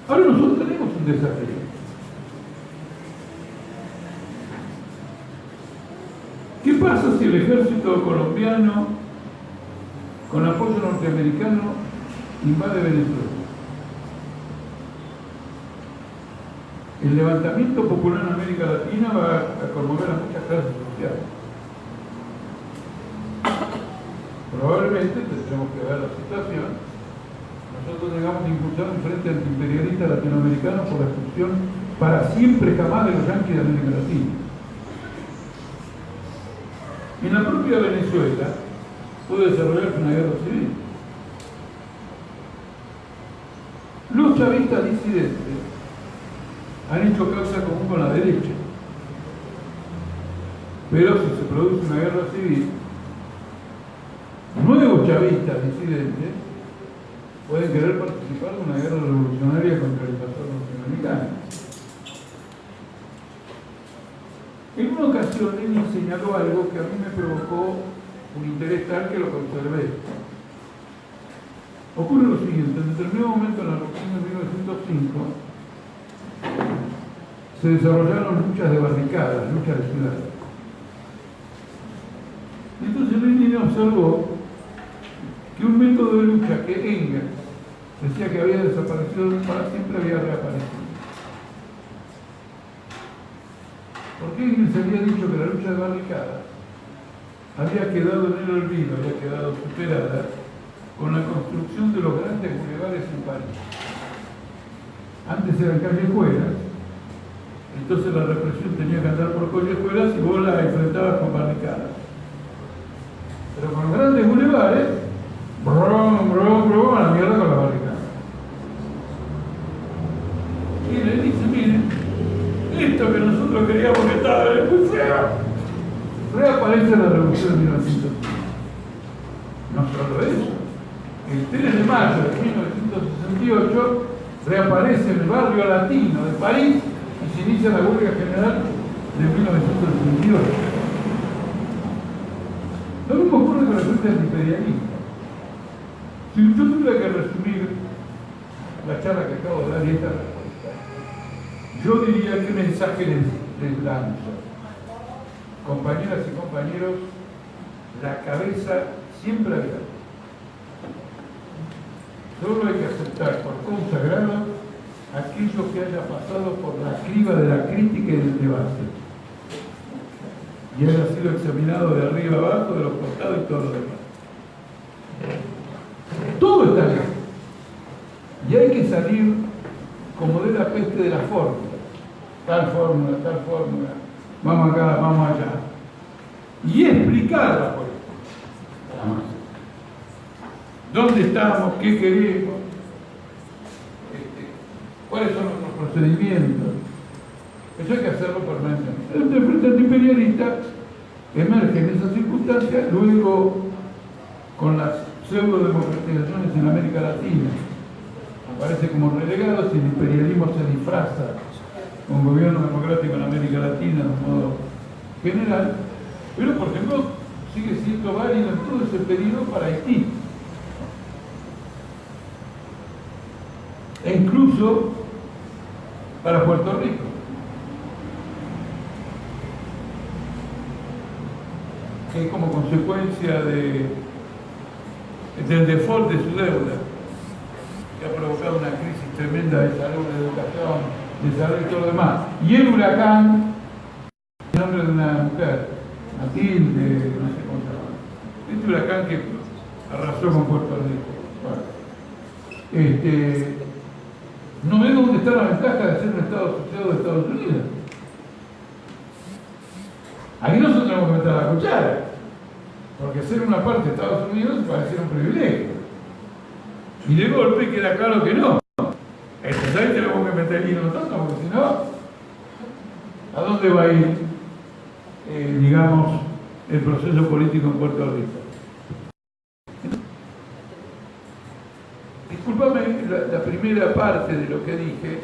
B: Ahora nosotros tenemos un desafío. ¿Qué pasa si el ejército colombiano, con apoyo norteamericano, invade Venezuela? El levantamiento popular en América Latina va a conmover a muchas clases sociales. Probablemente tendremos que ver la situación. Nosotros tengamos que impulsar un frente antiimperialista latinoamericano por la expulsión para siempre jamás de los yanquis de América Latina. En la propia Venezuela puede desarrollarse una guerra civil. Los chavistas disidentes han hecho causa común con la derecha. Pero si se produce una guerra civil, nuevos chavistas disidentes pueden querer participar de una guerra revolucionaria contra el invasor norteamericano. En una ocasión Lenin señaló algo que a mí me provocó un interés tal que lo conservé. Ocurre lo siguiente: en determinado momento en la revolución de 1905 se desarrollaron luchas de barricadas, luchas de ciudades. Y entonces Lenin observó que un método de lucha que Engels decía que había desaparecido para siempre había reaparecido. Porque Engels había dicho que la lucha de barricadas había quedado en el olvido, había quedado superada con la construcción de los grandes bulevares en París. Antes eran callejuelas, entonces la represión tenía que andar por callejuelas y vos la enfrentabas con barricadas. Pero con los grandes bulevares, a la mierda con la barricada. Y le dice, miren, esto que nosotros queríamos que estaba muy feo, reaparece en la revolución de 1905. No solo eso, el 3 de mayo de 1968 reaparece en el barrio latino de París y se inicia la huelga general de 1968. Lo mismo ocurre con la frente antiimperialista. Si yo tuviera que resumir la charla que acabo de dar y esta respuesta, yo diría que mensaje les lanzo. Compañeras y compañeros, la cabeza siempre abierta. Solo hay que aceptar por consagrado aquello que haya pasado por la criba de la crítica y del debate y haya sido examinado de arriba abajo, de los costados y todo lo demás. Todo está bien. Y hay que salir como de la peste de la fórmula. Tal fórmula, vamos acá, vamos allá. Y explicarla por eso. ¿Dónde estamos? ¿Qué queremos? ¿Cuáles son nuestros procedimientos? Eso hay que hacerlo permanentemente. El frente antiimperialista emerge en esas circunstancias, luego con las pseudo-democratizaciones en América Latina. Aparece como relegado, si el imperialismo se disfraza con gobierno democrático en América Latina de un modo general, pero por ejemplo sigue siendo válido en todo ese periodo para Haití. E incluso para Puerto Rico. Que como consecuencia del default de su deuda, que ha provocado una crisis tremenda de salud, de educación, de salud y todo lo demás. Y el huracán, el nombre de una mujer, Matilde, no sé cómo se llama. Este huracán que arrasó con Puerto Rico. Bueno, no veo dónde está la ventaja de ser un Estado asociado de Estados Unidos. Aquí nosotros tenemos que meter la cuchara, porque ser una parte de Estados Unidos parece un privilegio. Y de golpe queda claro que no. Entonces ahí tenemos que meter el hilo nosotros, porque si no, ¿a dónde va a ir, digamos, el proceso político en Puerto Rico? Discúlpame la primera parte de lo que dije,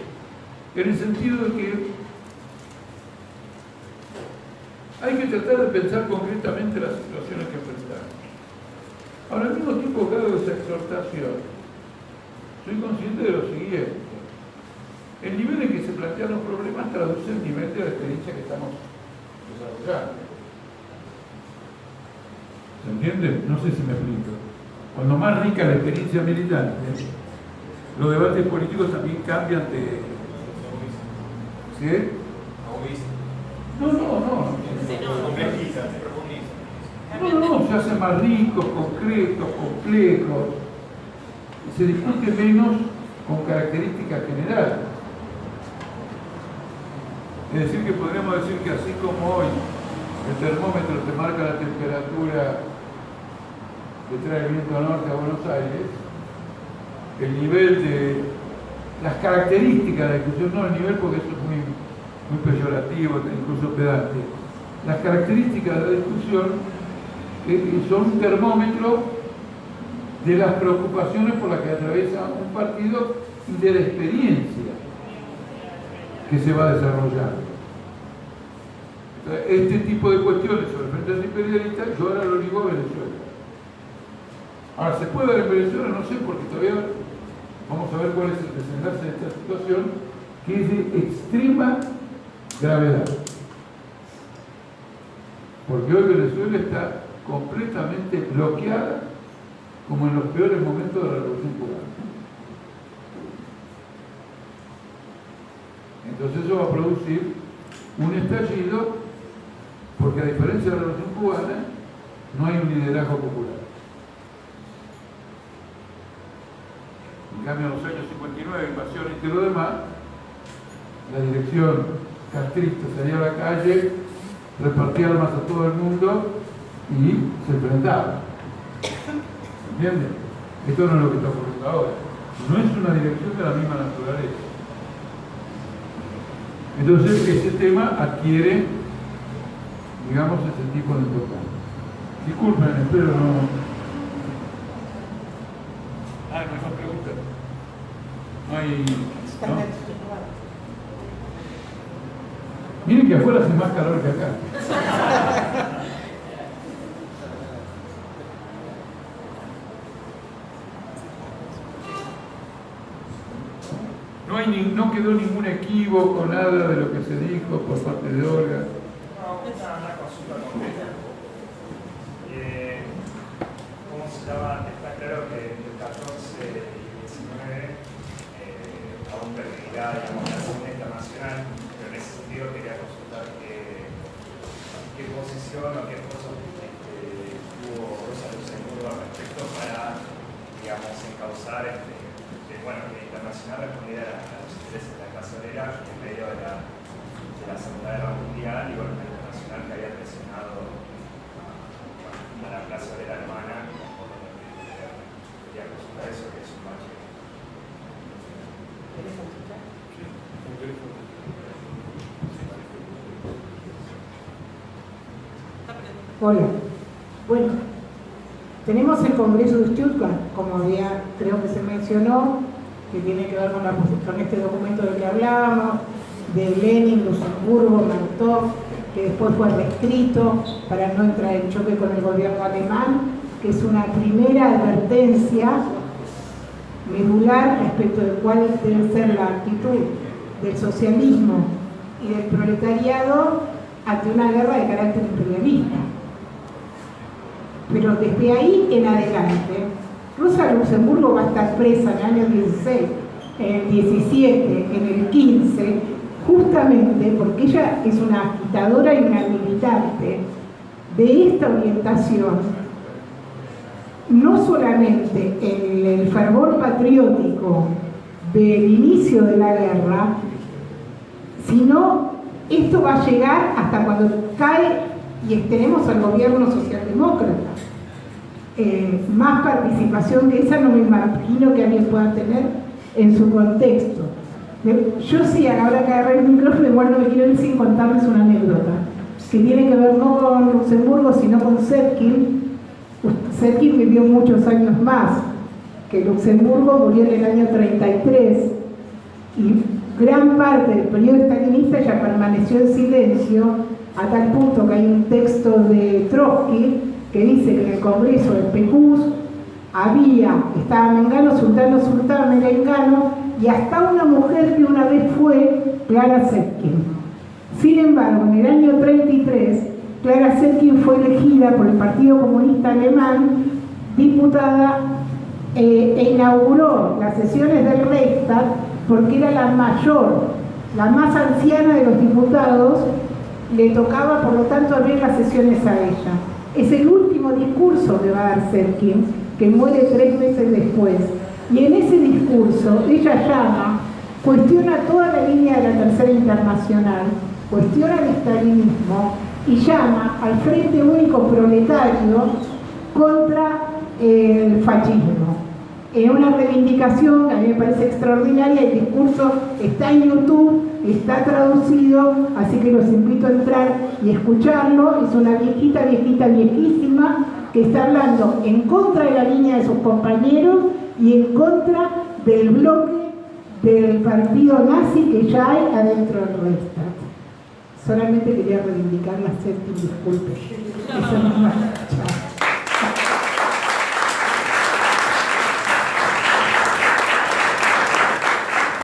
B: en el sentido de que hay que tratar de pensar concretamente las situaciones que enfrentamos. Ahora, al mismo tiempo que hago esa exhortación, soy consciente de lo siguiente. El nivel en que se plantean los problemas traduce el nivel de la experiencia que estamos desarrollando. ¿Se entiende? No sé si me explico. Cuando más rica la experiencia militante, los debates políticos también cambian de... ¿Sí? No. No, se hacen más ricos, concretos, complejos. Y se discute menos con características generales. Es decir, que podríamos decir que así como hoy el termómetro te marca la temperatura que trae el viento norte a Buenos Aires, el nivel de las características de la discusión, no el nivel porque eso es muy peyorativo, incluso pedante, las características de la discusión son un termómetro de las preocupaciones por las que atraviesa un partido y de la experiencia que se va desarrollando. Entonces, este tipo de cuestiones sobre frentes imperialistas, yo ahora lo digo a Venezuela. Ahora, ¿se puede dar en Venezuela? No sé, porque todavía vamos a ver cuál es el desenlace de esta situación, que es de extrema gravedad. Porque hoy Venezuela está completamente bloqueada, como en los peores momentos de la Revolución Cubana. Entonces eso va a producir un estallido, porque a diferencia de la Revolución Cubana, no hay un liderazgo popular. En cambio, en los años 59, invasión y lo demás, la dirección castrista salía a la calle, repartía armas a todo el mundo y se enfrentaba. ¿Entienden? Esto no es lo que está ocurriendo ahora. No es una dirección de la misma naturaleza. Entonces, ese tema adquiere, digamos, ese tipo de importancia. Disculpen, espero no... mejor pregunta. No hay... ¿no? Miren que afuera hace más calor que acá. No quedó ningún equívoco, nada de lo que se dijo por parte de Olga.
C: No, una consulta concreta. ¿Cómo se llama? Está claro que el 14 y 19 aún permitirá, digamos, la Asamblea Internacional, pero en ese sentido quería consultar qué posición o qué esfuerzos tuvo Rosa Luxemburgo al respecto para, digamos, encauzar que la internacional respondiera a los intereses de la clase obrera en medio de la Segunda Guerra Mundial y la internacional que había presionado a la clase obrera alemana por lo que quería consultar eso, que es un bache.
A: Hola. Bueno, tenemos el Congreso de Stuttgart, como ya creo que se mencionó, que tiene que ver con este documento del que hablábamos, de Lenin, Luxemburgo, Martov, que después fue reescrito para no entrar en choque con el gobierno alemán, que es una primera advertencia medular respecto de cuál debe ser la actitud del socialismo y del proletariado ante una guerra de carácter imperialista. Pero desde ahí en adelante, Rosa Luxemburgo va a estar presa en el año 16, en el 17, en el 15, justamente porque ella es una agitadora y una militante de esta orientación, no solamente en el fervor patriótico del inicio de la guerra, sino esto va a llegar hasta cuando cae y tenemos al gobierno socialdemócrata. Más participación que esa no me imagino que alguien pueda tener en su contexto. Yo sí, ahora que agarré el micrófono, igual no me quiero ir sin contarles una anécdota que tiene que ver no con Luxemburgo sino con Zetkin. Zetkin vivió muchos años más que Luxemburgo, murió en el año 33 y gran parte del periodo stalinista ella permaneció en silencio a tal punto que hay un texto de Trotsky que dice que en el Congreso de Pecús estaba Mengano, Sultano, Merengano, y hasta una mujer que una vez fue Clara Zetkin. Sin embargo, en el año 33, Clara Zetkin fue elegida por el Partido Comunista Alemán diputada e inauguró las sesiones del Reichstag porque era la mayor, la más anciana de los diputados, le tocaba por lo tanto abrir las sesiones a ella. Es el último discurso que va a dar Zetkin, que muere 3 meses después. Y en ese discurso ella cuestiona toda la línea de la Tercera Internacional, cuestiona el estalinismo y llama al Frente Único Proletario contra el fascismo. En una reivindicación que a mí me parece extraordinaria, el discurso está en YouTube, está traducido, así que los invito a entrar y escucharlo. Es una viejísima, que está hablando en contra de la línea de sus compañeros y en contra del bloque del partido nazi que ya hay adentro del Reichstag. Solamente quería reivindicar la Zetkin, disculpe. Eso no es más.